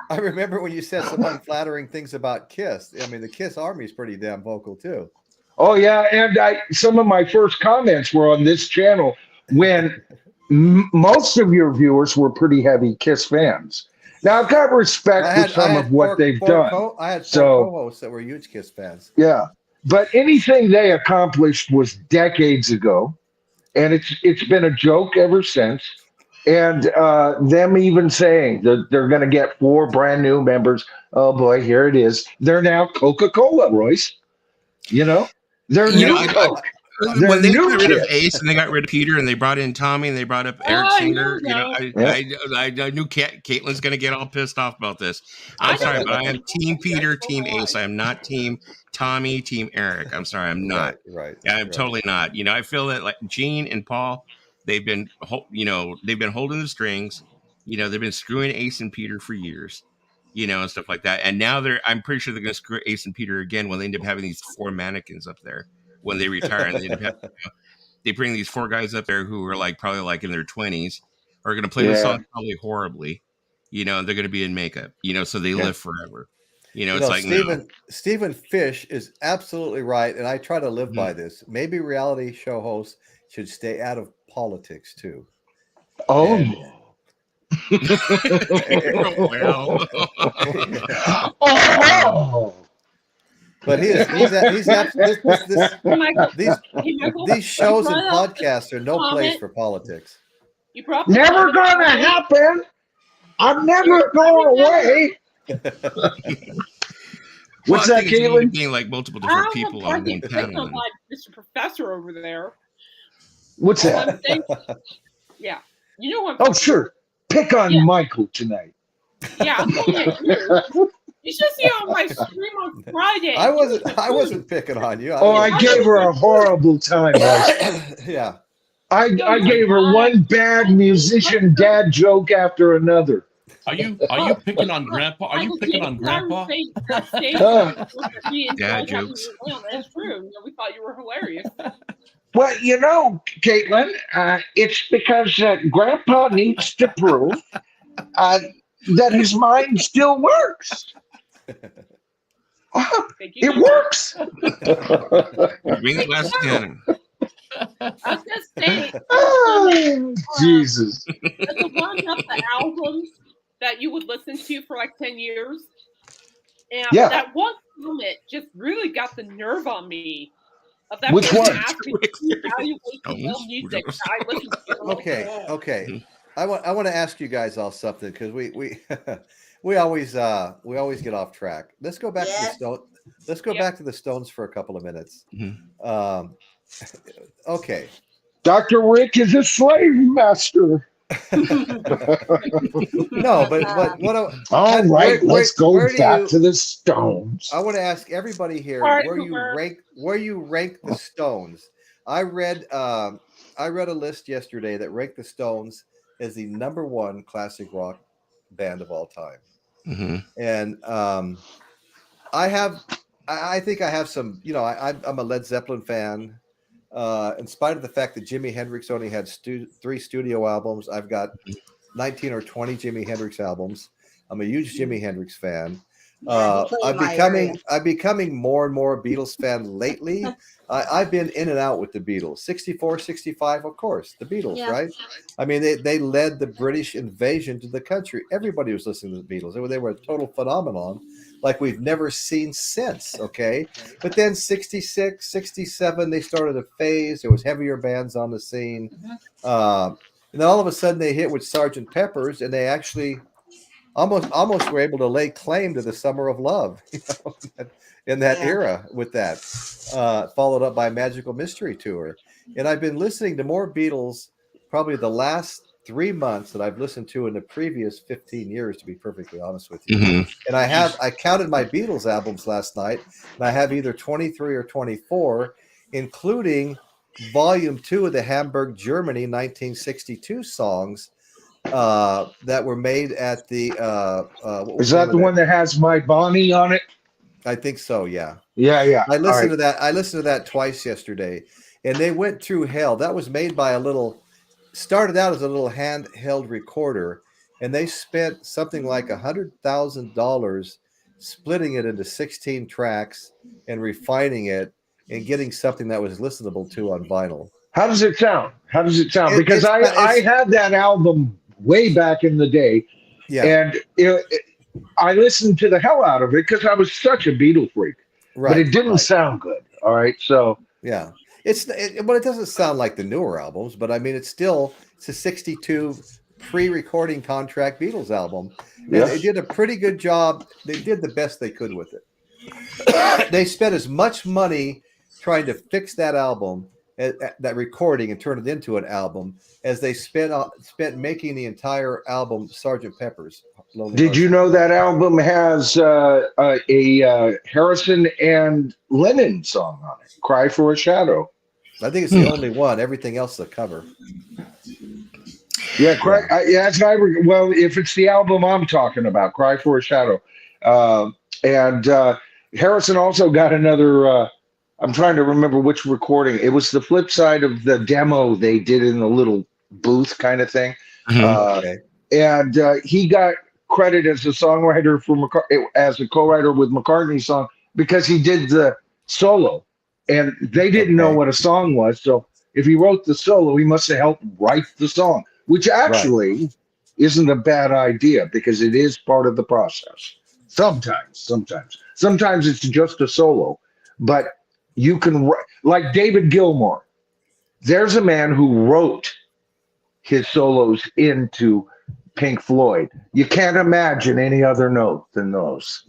I remember when you said some unflattering things about Kiss. I mean, the Kiss Army is pretty damn vocal too. Oh yeah, and some of my first comments were on this channel when most of your viewers were pretty heavy Kiss fans. Now I've got respect for some of what they've done. I had 4 co-hosts that were huge Kiss fans. Yeah, but anything they accomplished was decades ago, and it's been a joke ever since. And them even saying that they're going to get 4 brand new members. Oh boy, here it is. They're now Coca-Cola, Royce. They're new Coke. when they got rid of Ace and they got rid of Peter and they brought in Tommy and they brought up Eric Singer, I knew Caitlin's going to get all pissed off about this. I'm sorry, but I am Team Peter, Team Ace. I am not Team Tommy, Team Eric. I'm sorry, I'm not. Right. I'm totally not. I feel that like Gene and Paul, they've been holding the strings. They've been screwing Ace and Peter for years. And stuff like that. And now I'm pretty sure they're going to screw Ace and Peter again when they end up having these 4 mannequins up there when they retire. And they bring these 4 guys up there who are probably in their 20s, are going to play the song probably horribly, and they're going to be in makeup, so they live forever. It's like Stephen Fish is absolutely right. And I try to live by this. Maybe reality show hosts should stay out of politics too. Oh, But these shows and podcasts are no place for politics. Never gonna happen. I'm never going away. What's that, Caitlin? Being like multiple different people on one panel. Mr. Professor over there. What's that? Yeah, you know what? Oh, sure. Pick on Michael tonight. Yeah, I'm looking at you. You should see on my stream on Friday. I wasn't picking on you. I gave her a horrible time. Yeah. I gave her one bad musician dad joke after another. Are you picking on Grandpa? Are you picking on Grandpa? Dad jokes. That's true. We thought you were hilarious. Well, Caitlin, it's because Grandpa needs to prove that his mind still works. It works. Bring the last cannon. I was just saying. Jesus. The one of the albums that you would listen to for 10 years. And that one moment just really got the nerve on me. Which one? Okay. I want to ask you guys all something because we always get off track. Let's go back to the Stone. Let's go back to the Stones for a couple of minutes. Mm-hmm. Okay. Dr. Rick is a slave master. No, but what? All right, let's go back to the Stones. I want to ask everybody here where you rank the Stones. I read a list yesterday that ranked the Stones as the #1 classic rock band of all time. Mm-hmm. And I think I have some. I'm a Led Zeppelin fan. In spite of the fact that Jimi Hendrix only had 3 studio albums, I've got 19 or 20 Jimi Hendrix albums. I'm a huge Jimi Hendrix fan. I'm becoming more and more a Beatles fan lately. I've been in and out with the Beatles. 64, 65, of course, the Beatles, right? I mean, they led the British invasion to the country. Everybody was listening to the Beatles. They were a total phenomenon like we've never seen since, okay? But then 66, 67, they started a phase. There was heavier bands on the scene. And then all of a sudden they hit with Sgt. Pepper's, and they actually almost were able to lay claim to the Summer of Love, in that era with that, followed up by Magical Mystery Tour. And I've been listening to more Beatles probably the last 3 months that I've listened to in the previous 15 years, to be perfectly honest with you. Mm-hmm. And I counted my Beatles albums last night, and I have either 23 or 24, including Volume 2 of the Hamburg, Germany 1962 songs that were made at the is that the one that has My Bonnie on it? I think so, yeah. Yeah. I listened to that. I listened to that twice yesterday, and they went through hell. That was made by started out as a little handheld recorder, and they spent something like $100,000 splitting it into 16 tracks and refining it and getting something that was listenable to on vinyl. How does it sound? Because I had that album way back in the day, and I listened to the hell out of it because I was such a Beatle freak. Right, but it didn't sound good. All right, so yeah. It doesn't sound like the newer albums, but I mean, it's a 62 pre-recording contract Beatles album. And they did a pretty good job. They did the best they could with it. They spent as much money trying to fix that album that recording and turn it into an album as they spent making the entire album Sgt. Pepper's Lonely Did Hearts you Club know Band. that album has a Harrison and Lennon song on it? "Cry for a Shadow." I think it's the only one. Everything else is a cover. Yeah, cry. That's well, if it's the album I'm talking about, "Cry for a Shadow," and Harrison also got another. I'm trying to remember which recording. It was the flip side of the demo they did in the little booth kind of thing, Okay. and he got credit as a songwriter for as a co-writer with McCartney's song because he did the solo, and they didn't know Okay. what a song was. So if he wrote the solo, he must have helped write the song, which actually isn't a bad idea because it is part of the process. Sometimes it's just a solo, but you can like David Gilmour. There's a man who wrote his solos into Pink Floyd. You can't imagine any other note than those.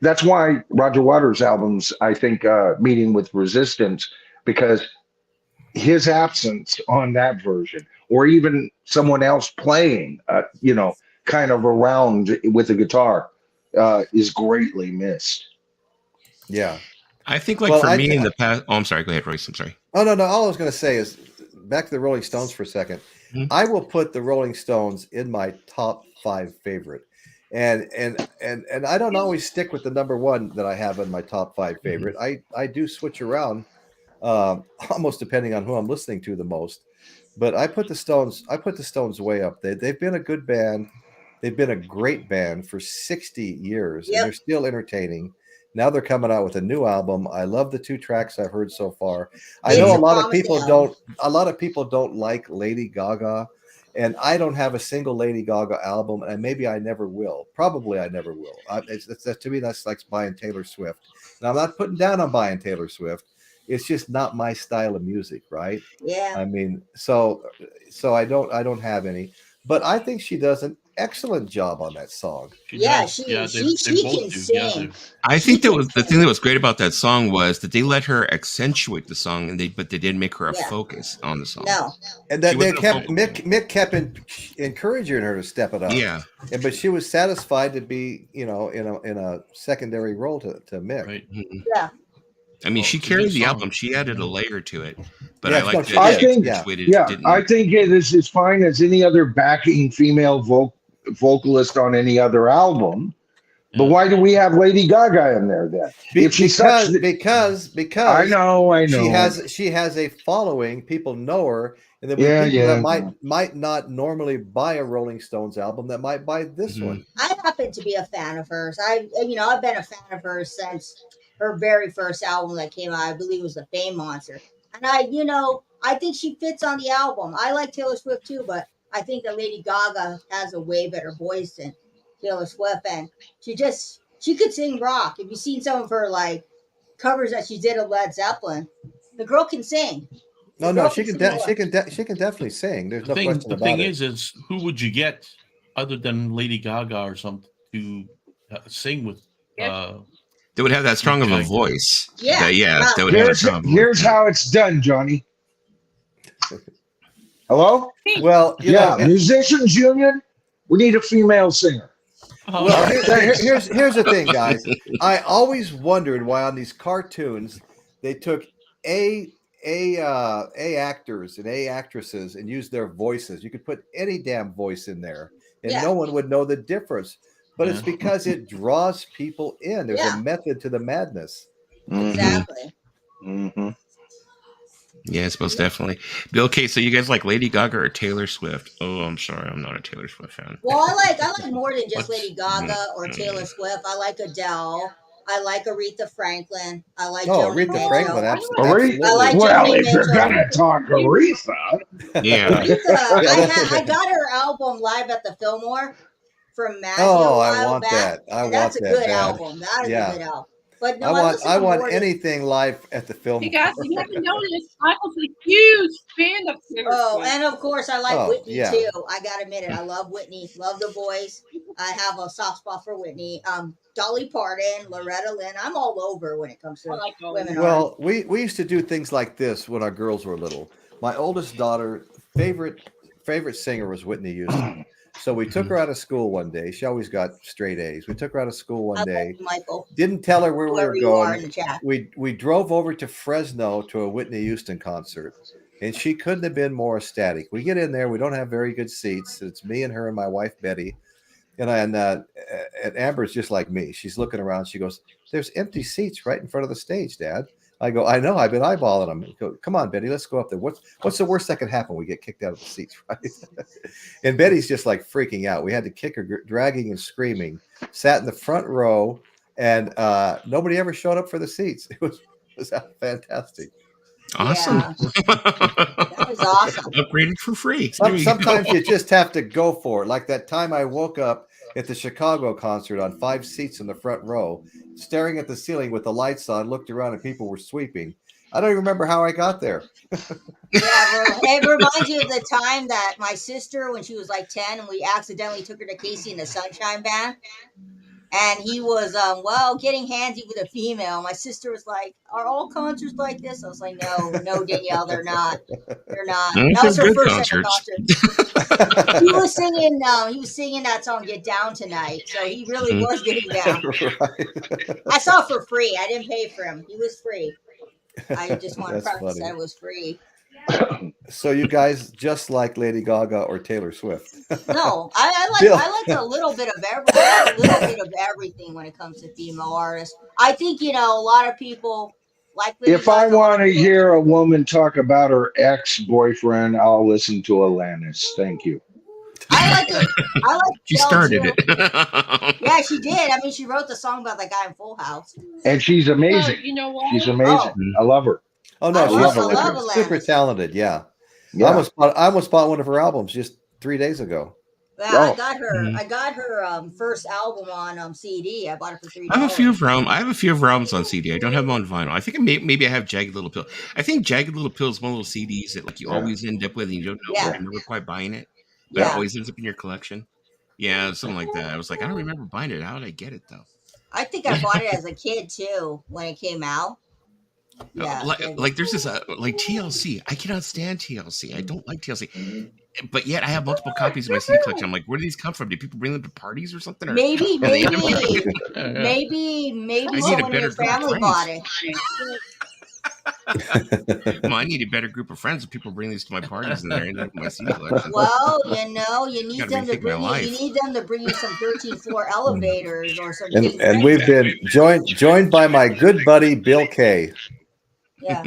That's why Roger Waters' albums, I think, Meeting with Resistance, because his absence on that version, or even someone else playing, kind of around with a guitar, is greatly missed. Yeah. I think, like, for me in the past. Oh, I'm sorry. Go ahead, Royce. I'm sorry. Oh, no. All I was going to say is back to the Rolling Stones for a second. Mhm. I will put the Rolling Stones in my top 5 favorite. And I don't always stick with the number one that I have in my top 5 favorite. I do switch around almost depending on who I'm listening to the most. But I put the Stones way up. They've been a good band. They've been a great band for 60 years, and they're still entertaining. Now they're coming out with a new album. I love the 2 tracks I've heard so far. I know a lot of people don't like Lady Gaga, and I don't have a single Lady Gaga album, and maybe I never will. Probably I never will. To me, that's like buying Taylor Swift. Now, I'm not putting down on buying Taylor Swift. It's just not my style of music, right? Yeah. I mean, so I don't have any, but I think she does an excellent job on that song. She can sing. I think the thing that was great about that song was that they let her accentuate the song, but they didn't make her a focus on the song. No, and that they kept Mick kept encouraging her to step it up. Yeah, but she was satisfied to be, in a secondary role to Mick. Right. Mm-hmm. Yeah. I mean, she carried the album. She added a layer to it, but I like that. I think it is as fine as any other backing female vocalist on any other album. But why do we have Lady Gaga in there then? Because I know she has a following. People know her, and then people that might not normally buy a Rolling Stones album that might buy this one. I happen to be a fan of hers. I've been a fan of hers since her very first album that came out. I believe it was the Fame Monster, and I think she fits on the album. I like Taylor Swift too, but I think that Lady Gaga has a way better voice than Taylor Swift, and she could sing rock. If you've seen some of her like covers that she did of Led Zeppelin, the girl can sing. She can definitely sing. There's no question about it. The thing is who would you get other than Lady Gaga or something to sing with? They would have that strong of a voice. Yeah. They would have a strong voice. Here's how it's done, Johnny. Hello? Well, Musicians Union, we need a female singer. Well, here's the thing, guys. I always wondered why on these cartoons they took A actors and A actresses and used their voices. You could put any damn voice in there, and no one would know the difference. But it's because it draws people in. There's a method to the madness. Exactly. Mm-hmm. Yes, most definitely. Okay, so you guys like Lady Gaga or Taylor Swift? Oh, I'm sorry, I'm not a Taylor Swift fan. Well, I like more than just Lady Gaga or Taylor Swift. I like Adele. I like Aretha Franklin. I like Aretha Franklin. Absolutely. I like if you're gonna talk Aretha, Aretha, I got her album live at the Fillmore from Maggie. I want that. That's a good album. That is a good album. But no, I listen I to want more than. anything live at the film. Hey guys, you haven't noticed, Michael's a huge fan of Taylor Oh, Swift. and of course, I like Oh, Whitney yeah. too. I gotta admit it. I love Whitney. Love the voice. I have a soft spot for Whitney. Dolly Parton, Loretta Lynn. I'm all over when it comes to I like Dolly. women artists. Well, we used to do things like this when our girls were little. My oldest daughter favorite singer was Whitney Houston. So we took her out of school one day. She always got straight A's. We took her out of school I one love day. you, Michael. Didn't tell her where we Whoever were you are in going. the chat. We drove over to Fresno to a Whitney Houston concert, and she couldn't have been more ecstatic. We get in there. We don't have very good seats. It's me and her and my wife Betty, and Amber's just like me. She's looking around. She goes, "There's empty seats right in front of the stage, Dad." I go, "I know. I've been eyeballing them." Go, "Come on, Betty, let's go up there. What's the worst that can happen? We get kicked out of the seats, right?" And Betty's just like freaking out. We had to kick her, dragging and screaming. Sat in the front row, and nobody ever showed up for the seats. It was fantastic. Awesome. Yeah. That was awesome. Upgraded for free. Sometimes you just have to go for it. Like that time I woke up at the Chicago concert on 5 seats in the front row, staring at the ceiling with the lights on, looked around and people were sweeping. I don't even remember how I got there. It reminds you of the time that my sister, when she was like 10, and we accidentally took her to Casey and the Sunshine Band. And he was, getting handsy with a female. My sister was like, "Are all concerts like this?" I was like, no, Danielle, they're not. They're not. That was her first ever concert. He was singing that song, "Get Down Tonight." So he really was getting down. Right. I saw it for free. I didn't pay for him. He was free. I just want to That's preface funny. that it was free. So you guys just like Lady Gaga or Taylor Swift? No, I like a little bit of everything when it comes to female artists. I think a lot of people like. Lady If I Gaga, want to hear a woman talk about her ex-boyfriend, I'll listen to Alanis. Thank you. I like it. I like. She Adele, started too. it. Yeah, she did. I mean, she wrote the song about that guy in Full House. And she's amazing. You know what? She's amazing. Oh. I love her. Oh no, I she's love super Alanis. talented. Yeah. Yeah. I almost bought one of her albums just 3 days ago. Yeah, Oh. I got her first album on CD. I bought it for $3. I have a few of her albums on CD. I don't have them on vinyl. I think maybe I have Jagged Little Pill. I think Jagged Little Pill is one of those CDs that like you always end up with and you don't know. Yeah. I remember quite buying it, but it always ends up in your collection. Yeah, something like that. I was like, I don't remember buying it. How did I get it though? I think I bought it as a kid too when it came out. Yeah, like there's this like TLC. I cannot stand TLC. I don't like TLC, but yet I have multiple copies of my CD collection. I'm like, where do these come from? Did people bring them to parties or something? Or maybe I need a someone in better your group of family friends. bought it. Well, I need a better group of friends if people bring these to my parties and they're in my CD collection. Well, you need Gotta them to rethink my bring you. life. You need them to bring you some 13th floor elevators or some. And we've been joined by my good buddy Bill Kay. Yeah.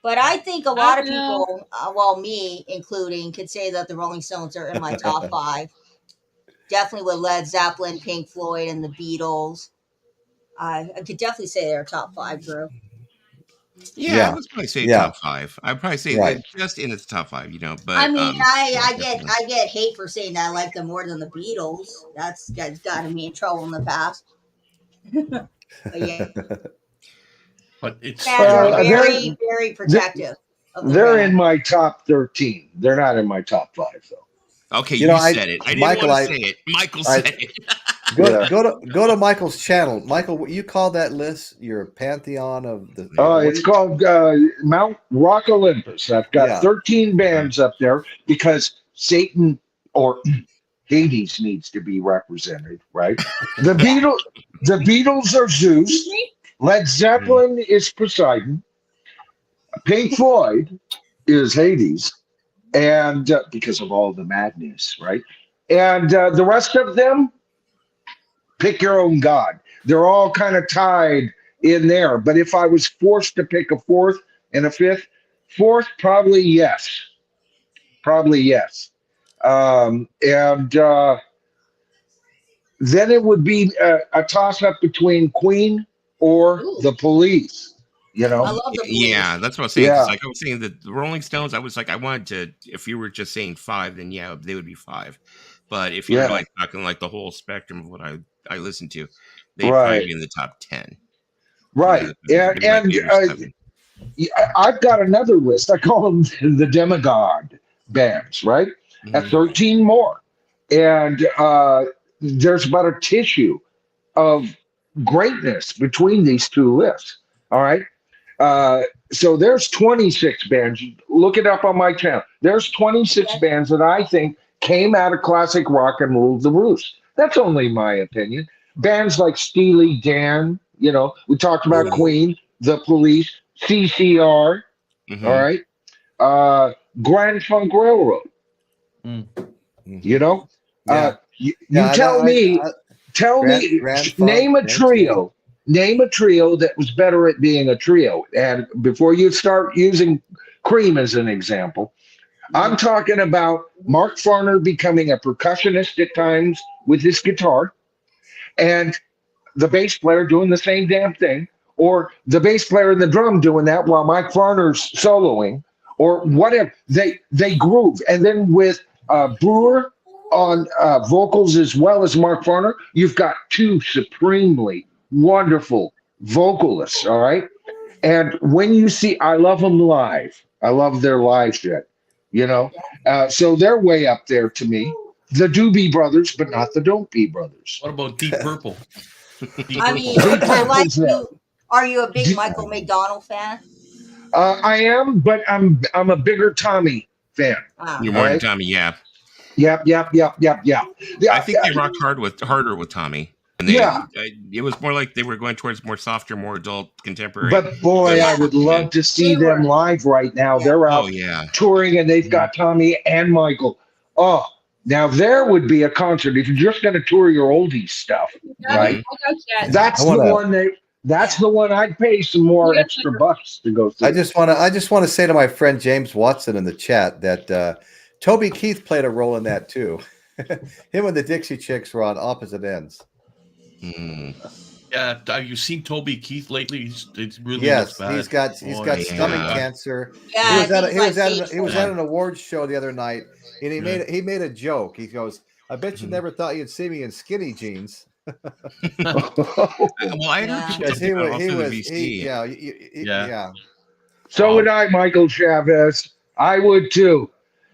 But I think a lot of people, me including, could say that the Rolling Stones are in my top 5. Definitely with Led Zeppelin, Pink Floyd, and the Beatles. I could definitely say they're top 5, Drew. Yeah, I would probably say top 5. I'd probably say that just in its top 5, But I mean, I get hate for saying that I like them more than the Beatles. That's gotten me in trouble in the past. But yeah. But it's very, very protective. They're in my top 13. They're not in my top 5, though. Okay, you said it. I didn't want to say it. Michael said it. Go to Michael's channel. Michael, what you call that list? Your pantheon of the. It's called Mount Rock Olympus. I've got 13 bands up there because Satan or Hades needs to be represented, right? The Beatles are Zeus. Led Zeppelin is Poseidon. Pink Floyd is Hades, and because of all the madness, right? And the rest of them, pick your own god. They're all kind of tied in there. But if I was forced to pick a 4th and a 5th, 4th, probably yes. Then it would be a toss-up between Queen or the Police. I love the Police. Yeah, that's what I was saying. Like I was saying that the Rolling Stones, I was like, I wanted to. If you were just saying 5, then yeah, they would be 5. But if you're like talking like the whole spectrum of what I listen to, they'd probably be in the top 10. Right. I've got another list. I call them the demigod bands, right? At 13 more. And there's about a tissue of greatness between these two lists. All right. So there's 26 bands. Look it up on my channel. There's 26 bands that I think came out of classic rock and ruled the roost. That's only my opinion. Bands like Steely Dan, we talked about Queen, The Police, CCR, all right, Grand Funk Railroad. You tell me, name a trio. Name a trio that was better at being a trio. And before you start using Cream as an example, I'm talking about Mark Farner becoming a percussionist at times with his guitar, and the bass player doing the same damn thing, or the bass player and the drum doing that while Mike Farner's soloing, or whatever. They groove. And then with Brewer on vocals as well as Mark Farner, you've got two supremely wonderful vocalists, all right? And when you see, I love them live. I love their live shit, so they're way up there to me. The Doobie Brothers, but not the Don't Be Brothers. What about Deep Purple? I mean, are you a big Michael McDonald fan? I am, but I'm a bigger Tommy fan. You're more than Tommy, yeah. Yep. I think they rocked harder with Tommy. And it was more like they were going towards more softer, more adult, contemporary. But boy, I would love to see them live right now. Yeah. They're out touring, and they've got Tommy and Michael. Oh, now there would be a concert if you're just going to tour your oldies stuff, right? That's the one I'd pay some more extra bucks to go see. I just want to say to my friend James Watson in the chat that Toby Keith played a role in that too. Him and the Dixie Chicks were on opposite ends. Yeah, have you seen Toby Keith lately? It's really bad. he's got stomach cancer. Yeah, he was at an awards show the other night, and he made a joke. He goes, "I bet you never thought you'd see me in skinny jeans." Well, I heard he was So would I, Michael Chavez. I would too.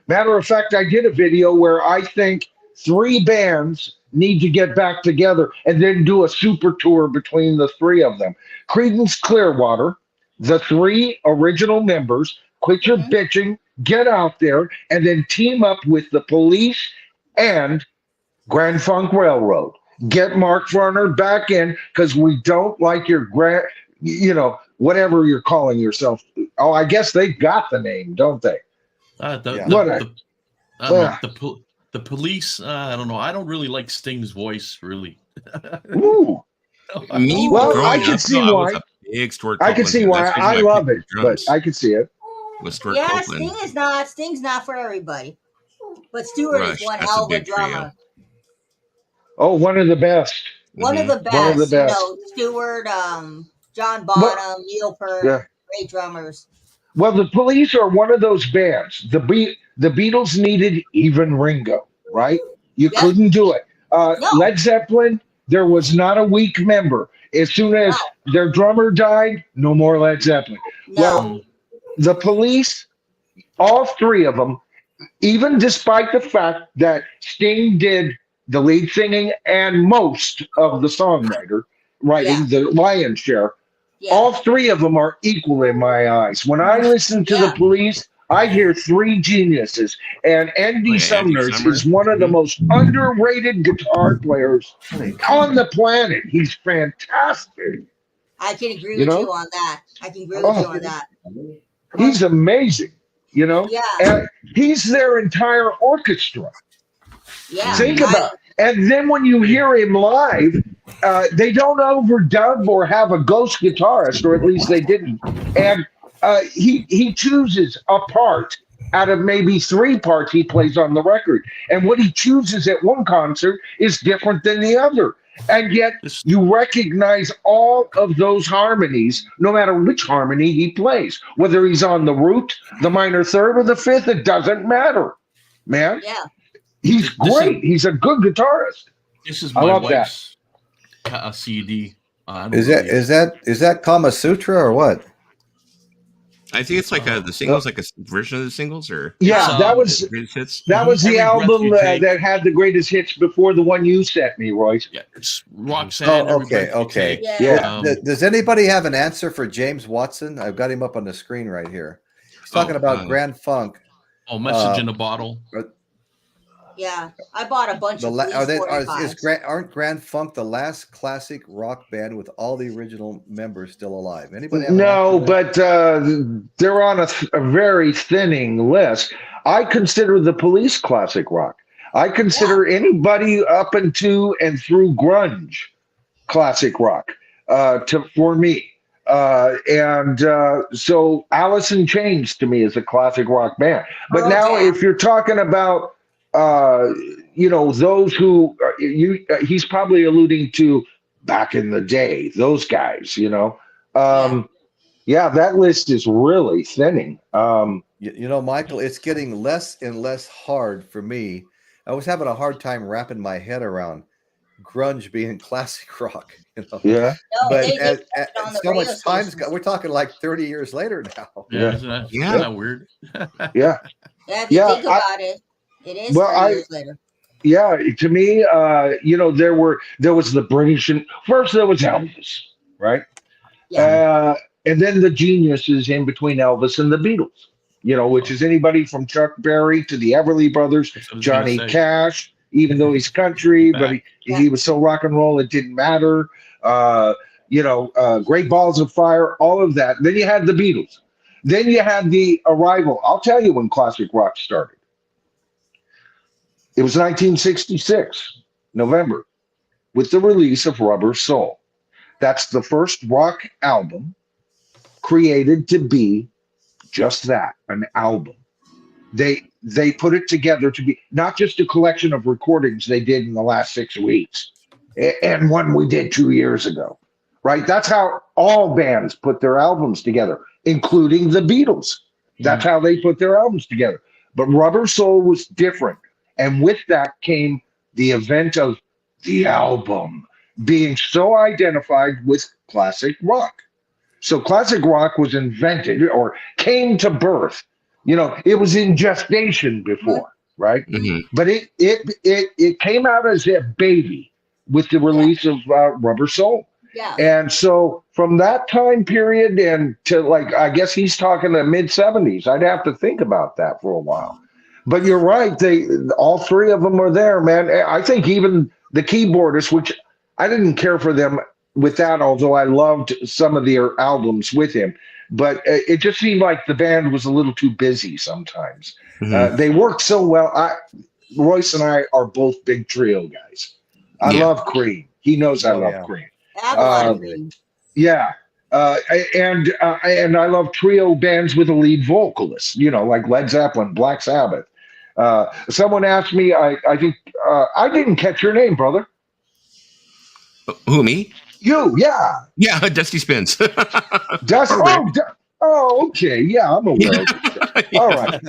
Matter of fact, I did a video where I think 3 bands need to get back together and then do a super tour between the 3 of them. Creedence Clearwater, the 3 original members, quit your bitching, get out there, and then team up with the Police and Grand Funk Railroad. Get Mark Farner back in, because we don't like your whatever you're calling yourself. Oh, I guess they've got the name, don't they? The Police, I don't know. I don't really like Sting's voice, really. Ooh. I can see why. I can see why. I love it, but I can see it. Sting's not for everybody. But Stewart is one hell of a drummer. Oh, one of the best. One of the best. Stewart, John Bonham, Neil Peart, great drummers. Well, the Police are one of those bands. The Beatles needed even Ringo, right? You couldn't do it. Led Zeppelin, there was not a weak member. As soon as their drummer died, no more Led Zeppelin. No. Well, the Police, all 3 of them, even despite the fact that Sting did the lead singing and most of the songwriting, the lion's share, all 3 of them are equal in my eyes. When I listen to the Police, I hear 3 geniuses, and Andy Summers is one of the most underrated guitar players on the planet. He's fantastic. I can agree with you on that. He's amazing, Yeah. And he's their entire orchestra. Yeah. Think about it. And then when you hear him live, they don't overdub or have a ghost guitarist, or at least they didn't. And he chooses a part out of maybe 3 parts he plays on the record. And what he chooses at one concert is different than the other. And yet you recognize all of those harmonies, no matter which harmony he plays. Whether he's on the root, the minor third, or the fifth, it doesn't matter, man. Yeah. He's great. He's a good guitarist. This is my wife's CD. I don't Is know that is that Kama Sutra or what? I think it's like the singles, like a version of the singles, or Yeah, that was greatest hits. the Every breath album you take. that had the greatest hits before the one you sent me, Royce. Yeah, it's Roxanne. Oh, Every okay, breath you okay. take. Yeah. Does anybody have an answer for James Watson? I've got him up on the screen right here. He's talking about Grand Funk. Oh, Message in a Bottle. Yeah, I bought a bunch of these 45s. Aren't Grand Funk the last classic rock band with all the original members still alive? Anybody have No, an answer but they're on a very thinning list. I consider the Police classic rock. I consider anybody up into and through grunge classic rock for me. So Alice in Chains to me is a classic rock band. But now if you're talking about those who he's probably alluding to back in the day, those guys, that list is really thinning. Michael, it's getting less and less hard for me. I was having a hard time wrapping my head around grunge being classic rock, Yeah. No, but so much time's got, we're talking like 30 years later now. Yeah, isn't that weird? Yeah. Yeah, if you think about it, it is 30 years later. Yeah, to me, there was the British, and first there was Elvis, right? Yeah. And then the geniuses in between Elvis and the Beatles, which is anybody from Chuck Berry to the Everly Brothers, Johnny Cash, even though he's country, but he was so rock and roll it didn't matter. Great Balls of Fire, all of that. Then you had the Beatles. Then you had the arrival. I'll tell you when classic rock started. It was 1966, November, with the release of Rubber Soul. That's the first rock album created to be just that, an album. They put it together to be not just a collection of recordings they did in the last 6 weeks and one we did 2 years ago, right? That's how all bands put their albums together, including the Beatles. That's how they put their albums together. But Rubber Soul was different. And with that came the event of the album being so identified with classic rock. So classic rock was invented or came to birth. It was in gestation before, right? Mm-hmm. But it came out as a baby with the release of Rubber Soul. Yeah. And so from that time period and to I guess he's talking the mid 70s. I'd have to think about that for a while. But you're right. All three of them were there, man. I think even the keyboardist, which I didn't care for them with that, although I loved some of their albums with him. But it just seemed like the band was a little too busy sometimes. Mm-hmm. They worked so well. Royce and I are both big Trio guys. I love Cream. He knows I love Cream. Yeah. And I love Trio bands with a lead vocalist, like Led Zeppelin, Black Sabbath. Someone asked me, I think, I didn't catch your name, brother. Who, me? You, yeah. Yeah, Dusty Spins. Dusty. Oh, okay. Yeah, I'm aware of it. All right.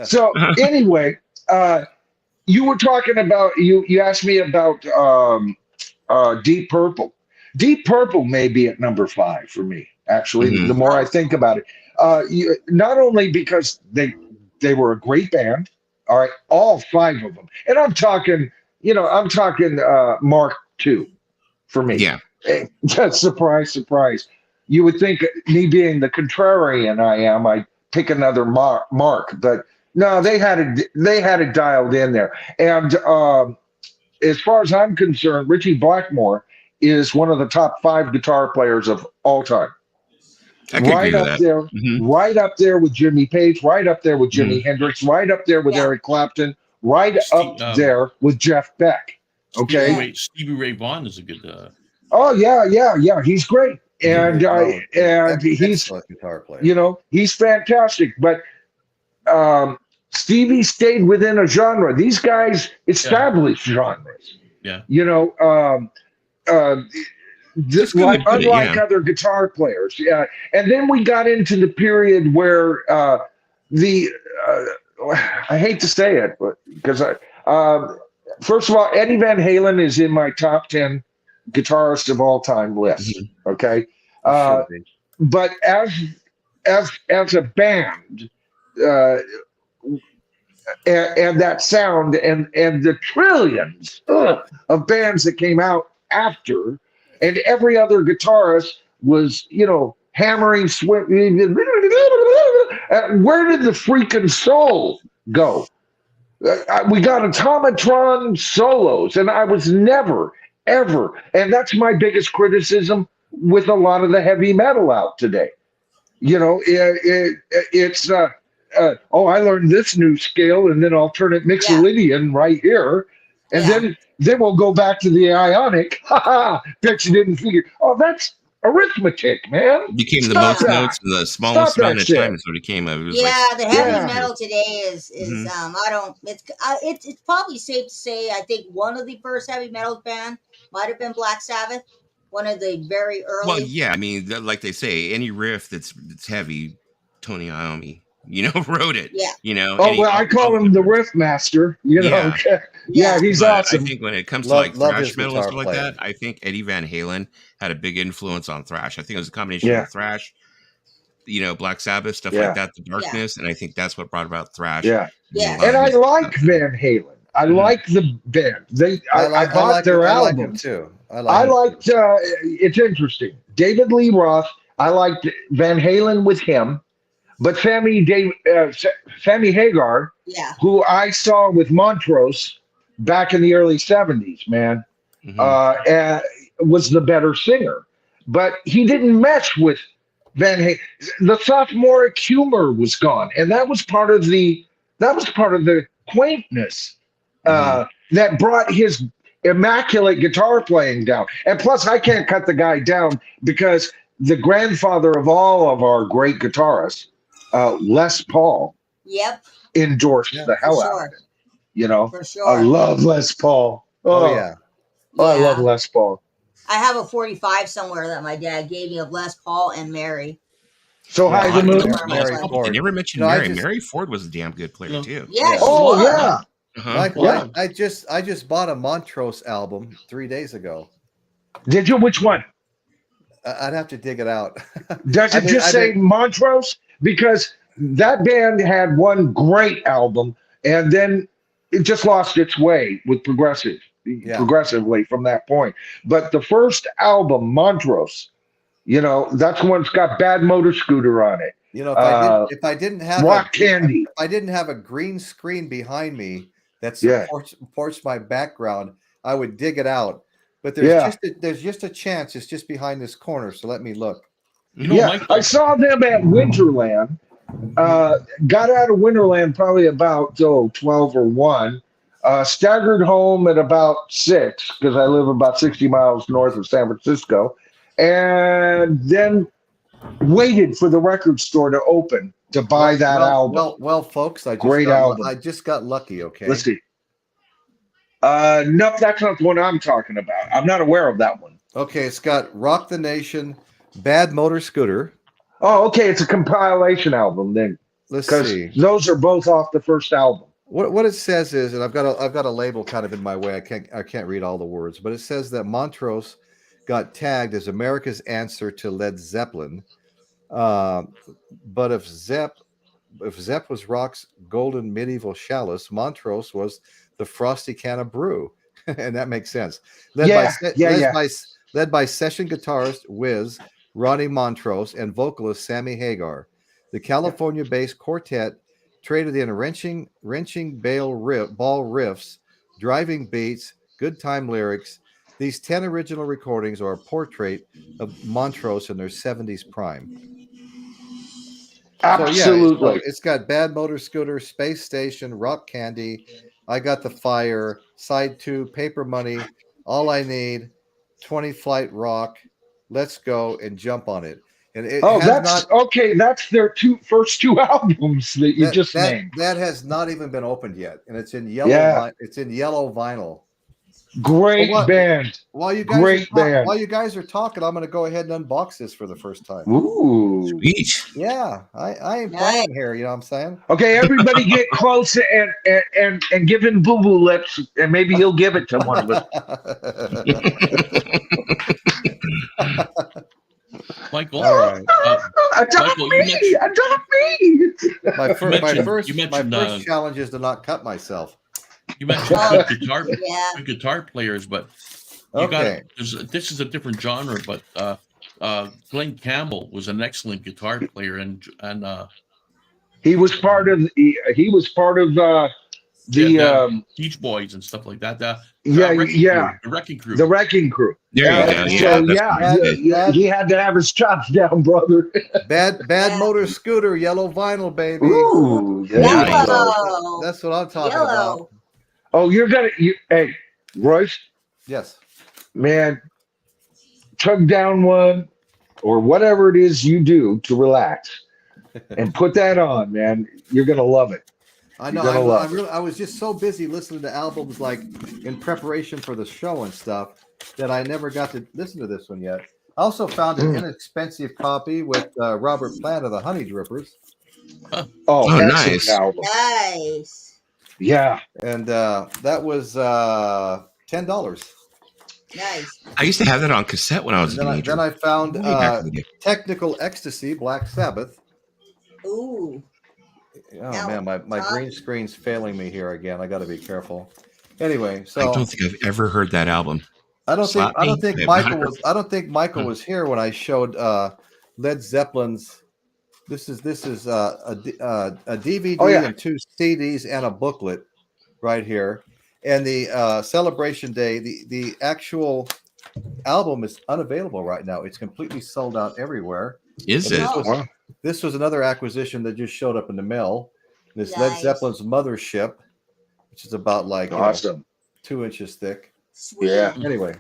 So anyway, you were talking about, you asked me about Deep Purple. Deep Purple may be at number 5 for me, actually, the more I think about it. Not only because they were a great band, all right, all 5 of them. And I'm talking Mark II for me. Yeah. Surprise, surprise. You would think me being the contrarian I am, I'd pick another Mark, but no, they had it dialed in there. And as far as I'm concerned, Richie Blackmore is one of the top 5 guitar players of all time. Right up there, right up there with Jimmy Page, right up there with Jimi Hendrix, right up there with Eric Clapton, right up there with Jeff Beck. Okay, Stevie Ray Vaughan is a good. Oh yeah, he's great, and he's a guitar player. He's fantastic. But Stevie stayed within a genre. These guys established genres. Yeah. Unlike other guitar players. Yeah. And then we got into the period where I hate to say it, but because first of all, Eddie Van Halen is in my top 10 guitarists of all time list. Mhm. Okay, Should be. but as a band, uh, and that sound and the trillions of bands that came out after, and every other guitarist was, hammering, where did the freaking soul go? We got automatron solos, and I was never, ever, and that's my biggest criticism with a lot of the heavy metal out today. It's I learned this new scale, and then alternate mixolydian right here, and then we'll go back to the ionic. Bet you didn't figure. Oh, that's arithmetic, man. It became the Stop most that. notes in the smallest Stop amount that of time. shit. Is what it came of. It was The heavy Yeah. metal today is I don't. It's probably safe to say I think one of the first heavy metal band might have been Black Sabbath. One of the very early. Well, yeah. I mean, like they say, any riff that's heavy, Tony Iommi, wrote it. Yeah. Oh, well, I call him the riff master. Yeah. Yeah, he's But awesome. I think when it comes to Love thrash his metal and guitar stuff like playing. that, I think Eddie Van Halen had a big influence on thrash. I think it was a combination of thrash, Black Sabbath, stuff like that, the darkness, and I think that's what brought about thrash. Yeah. Yeah. And I like Van Halen. I like the band. I bought their album. I like him too. I liked. It's interesting. David Lee Roth. I liked Van Halen with him, but Sammy Hagar, who I saw with Montrose back in the early '70s, man, was the better singer. But he didn't mesh with Van Halen. The sophomoric humor was gone, and that was part of the quaintness that brought his immaculate guitar playing down. And plus, I can't cut the guy down because the grandfather of all of our great guitarists, Les Paul, endorsed the hell out of it. For sure. I love Les Paul. Oh yeah. I love Les Paul. I have a 45 somewhere that my dad gave me of Les Paul and Mary. So high the moon. Mary Ford. You never mentioned Mary. Mary Ford was a damn good player too. Yeah. Oh yeah. Michael, I just bought a Montrose album 3 days ago. Did you? Which one? I'd have to dig it out. Does it just say Montrose? Because that band had one great album, and then it just lost its way with progressively from that point. But the first album, Montrose, that's the one that's got Bad Motor Scooter on it. If I didn't have Rock Candy, if I didn't have a green screen behind me that supports my background, I would dig it out. But there's just a chance it's just behind this corner. So let me look. I saw them at Winterland. Got out of Winterland probably about 12 or 1. Staggered home at about 6 because I live about 60 miles north of San Francisco, and then waited for the record store to open to buy that album. Well, folks, I just got lucky. Okay, let's see. Nope, that's not the one I'm talking about. I'm not aware of that one. Okay, it's got Rock the Nation, Bad Motor Scooter. Oh, okay, it's a compilation album then. Let's see. Those are both off the first album. What it says is, and I've got a label kind of in my way. I can't read all the words, but it says that Montrose got tagged as America's answer to Led Zeppelin. But if Zepp was rock's golden medieval chalice, Montrose was the frosty can of brew, and that makes sense. Led by session guitarist Wiz, Ronnie Montrose, and vocalist Sammy Hagar. The California-based quartet traded in wrenching ball riffs, driving beats, good time lyrics. These 10 original recordings are a portrait of Montrose in their 70s prime. Absolutely. So it's got Bad Motor Scooter, Space Station, Rock Candy, I Got the Fire, Side 2, Paper Money, All I Need, 20 Flight Rock, Let's Go, and Jump on It. And that's their first two albums that you just named. That has not even been opened yet, and it's in yellow. It's in yellow vinyl. Great band. While you guys are talking, I'm going to go ahead and unbox this for the first time. Ooh. Sweet. Yeah, I ain't playing here. You know what I'm saying? Okay, everybody get close and give him boo-boo lips, and maybe he'll give it to one of us. Michael, all right. Adopt me. My first mentioned, challenge is to not cut myself. You mentioned good guitar players, but this is a different genre. But Glenn Campbell was an excellent guitar player, and he was part of the Beach Boys and stuff like that. The Wrecking Crew. The Wrecking Crew. There you go. So he had to have his chops down, brother. Bad motor scooter, yellow vinyl, baby. Ooh, Yellow. That's what I'm talking about. Oh, hey, Royce. Yes. Man, tug down one or whatever it is you do to relax and put that on, man. You're going to love it. I know. I was just so busy listening to albums like in preparation for the show and stuff that I never got to listen to this one yet. I also found an inexpensive copy with Robert Plant of the Honey Drippers. Oh, nice. Album. Nice. Yeah. And that was $10. Nice. I used to have that on cassette when I was a teenager. Then I found Technical Ecstasy, Black Sabbath. Ooh. Oh man, my green screen's failing me here again. I got to be careful. Anyway, so I don't think I've ever heard that album. I don't think Michael was here when I showed Led Zeppelin's. This is a DVD and 2 CDs and a booklet right here. And the Celebration Day, the actual album is unavailable right now. It's completely sold out everywhere. Is it? This was another acquisition that just showed up in the mail. This Led Zeppelin's Mothership, which is about like awesome 2 inches thick. Sweet. Yeah. Anyway,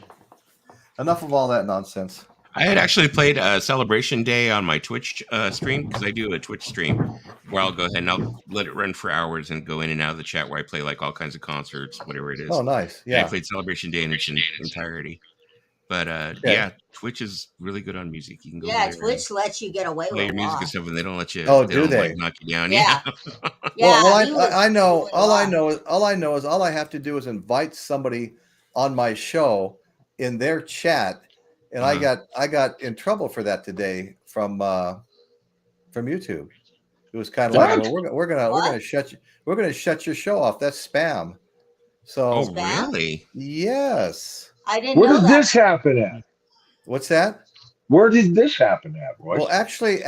enough of all that nonsense. I had actually played Celebration Day on my Twitch stream because I do a Twitch stream where I'll go ahead and I'll let it run for hours and go in and out of the chat where I play like all kinds of concerts, whatever it is. Oh, nice. Yeah. And I played Celebration Day in its entirety. But Twitch is really good on music. You can go there Twitch lets you get away with your music and stuff, and they don't let you. Oh, they do don't, they? like, knock you down? Yeah. Well, I know. All I know is all I have to do is invite somebody on my show in their chat, and I got in trouble for that today from YouTube. It was kind of like, well, we're gonna shut your show off. That's spam. So really? Yes. I didn't. Where know did this happen at? What's that? Where did this happen at, Royce? Well, actually,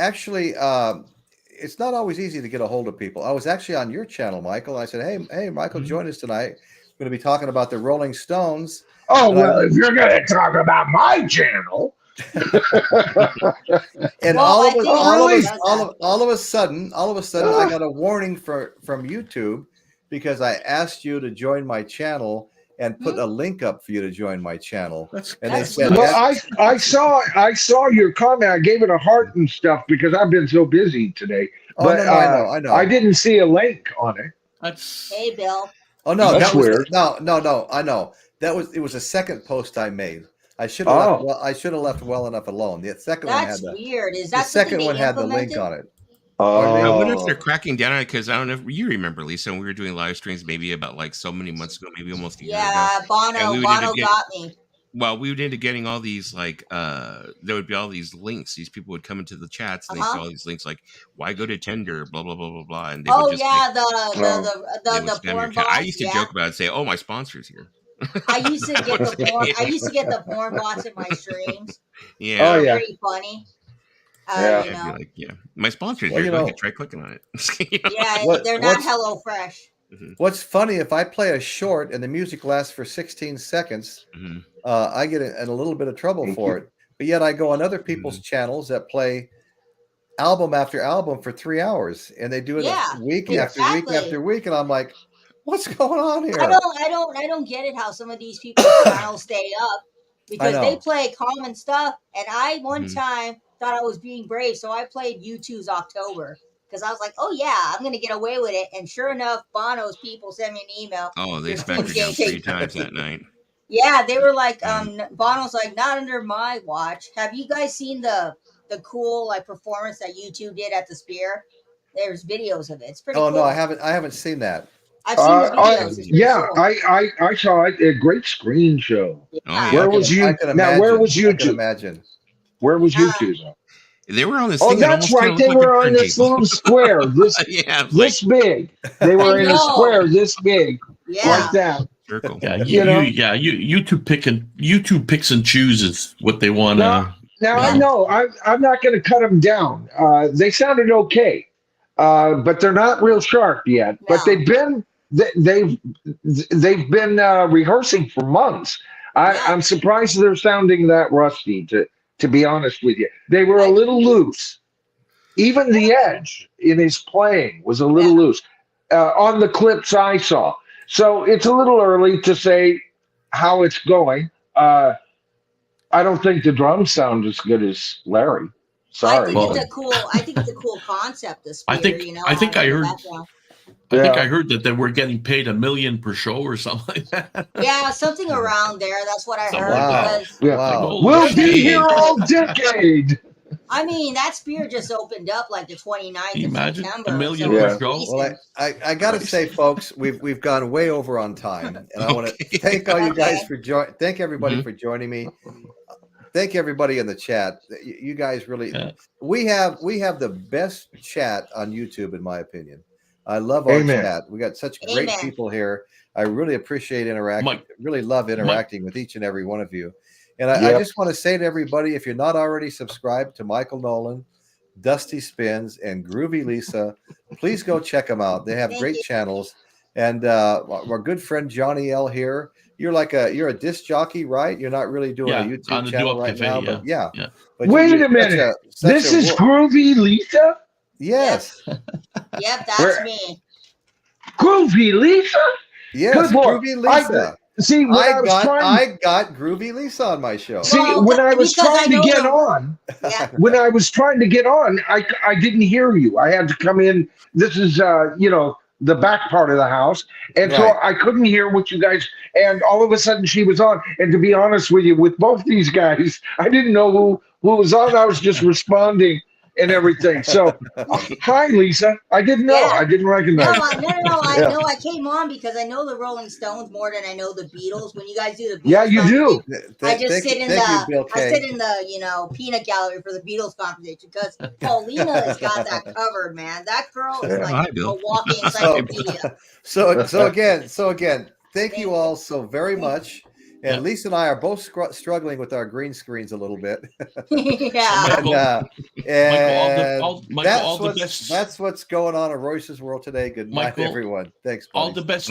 it's not always easy to get a hold of people. I was actually on your channel, Michael. I said, "Hey, Michael, join us tonight. We're going to be talking about the Rolling Stones." Oh, well, if you're going to talk about my channel. And all of a sudden, I got a warning from YouTube because I asked you to join my channel and put a link up for you to join my channel. They said, well, I saw your comment. I gave it a heart and stuff because I've been so busy today. But I know. I didn't see a link on it. Hey, Bill. Oh no, that's weird. No. I know. It was a second post I made. I should have left well enough alone. The second one had weird. Is that the second one had the link on it. I wonder if they're cracking down on it because I don't know if you remember, Lisa, when we were doing live streams maybe about like so many months ago, maybe almost a year ago. Yeah, Bono got me. Well, we would end up getting all these like there would be all these links. These people would come into the chats and they saw all these links like why go to Tinder, blah blah blah blah blah. And they would just the porn bots. I used to joke about it and say, "Oh, my sponsor's here." I used to get the porn. I used to get the porn bots in my streams. Yeah. Oh yeah. Pretty funny. You know. My sponsor's here. Go ahead, try clicking on it. They're not HelloFresh. What's funny, if I play a short and the music lasts for 16 seconds, I get in a little bit of trouble for it. But yet I go on other people's channels that play album after album for 3 hours, and they do it week after week after week, and I'm like, what's going on here? I don't get it how some of these people's channels stay up because they play common stuff, and I one time thought I was being brave, so I played U2's October. Because I was like, oh, yeah, I'm going to get away with it. And sure enough, Bono's people sent me an email. Oh, they smacked her down 3 times that night. Yeah, they were like, Bono's like, not under my watch. Have you guys seen the cool like performance that YouTube did at the Spear? There's videos of it. It's pretty cool. no, I haven't seen that. I've seen the videos. I saw it. A great screen show. Yeah. Where was you? Now, where was YouTube? I can imagine. Where was YouTube? They were on this. Oh, that's right. They were on this little square. This this big. They were in a square this big, like that. Circle. Yeah, YouTube picks and chooses what they want. Now I know I'm not going to cut them down. They sounded okay, but they're not real sharp yet. No. But they've been rehearsing for months. I'm surprised they're sounding that rusty. To be honest with you, they were a little loose. Even the Edge in his playing was a little loose on the clips I saw. So it's a little early to say how it's going. I don't think the drums sound as good as Larry. Sorry. I think it's a cool concept. This Spear, I think I heard that they were getting paid $1 million per show or something like that. Yeah, something around there. That's what I heard. Wow. We'll be here all decade. I mean, that Spear just opened up like the 29th of September. $1 million per show. Well, I got to say, folks, we've gone way over on time, and I want to thank all you guys for thank everybody for joining me. Thank everybody in the chat. You guys really, we have the best chat on YouTube, in my opinion. I love our chat. We got such great people here. I really appreciate interacting. Really love interacting with each and every one of you. And I just want to say to everybody, if you're not already subscribed to Michael Nolan, Dusty Spins, and Groovy Lisa, please go check them out. They have great channels. And our good friend Johnny L here, you're a disc jockey, right? You're not really doing a YouTube channel right now, but But wait a minute. This is Groovy Lisa? Yes. Yep, that's me. Groovy Lisa? Yes, Groovy Lisa. I got Groovy Lisa on my show. See, when I was trying to get on, I didn't hear you. I had to come in. This is, the back part of the house. And so I couldn't hear what you guys, and all of a sudden she was on. And to be honest with you, with both these guys, I didn't know who was on. I was just responding and everything. So, hi, Lisa. I didn't know. I didn't recognize. No. I know. I came on because I know the Rolling Stones more than I know the Beatles. When you guys do the Beatles, you do. I just sit in the peanut gallery for the Beatles conversation because Paulina has got that covered, man. That girl is like a walking encyclopedia. So again, thank you all so very much. And Lisa and I are both struggling with our green screens a little bit. That's what's going on in Royce's world today. Good night, everyone. Thanks. Buddy. All the best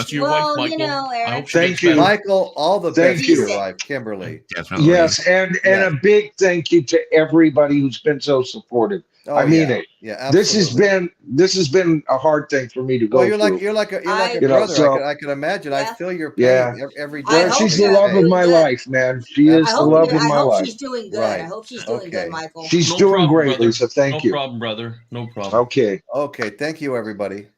to your wife, Michael. I hope thank you, Michael. All the best to your wife, Kimberly. Definitely. Yes, and a big thank you to everybody who's been so supportive. I mean it. Yeah, absolutely. This has been a hard thing for me to go. Well, you're like a brother. I can imagine. I feel your pain every day. She's the love of my life, man. She is the love of my life. I hope she's doing good. I hope she's doing good, Michael. She's doing great, Lisa. Thank you. No problem, brother. No problem. Okay. Thank you, everybody.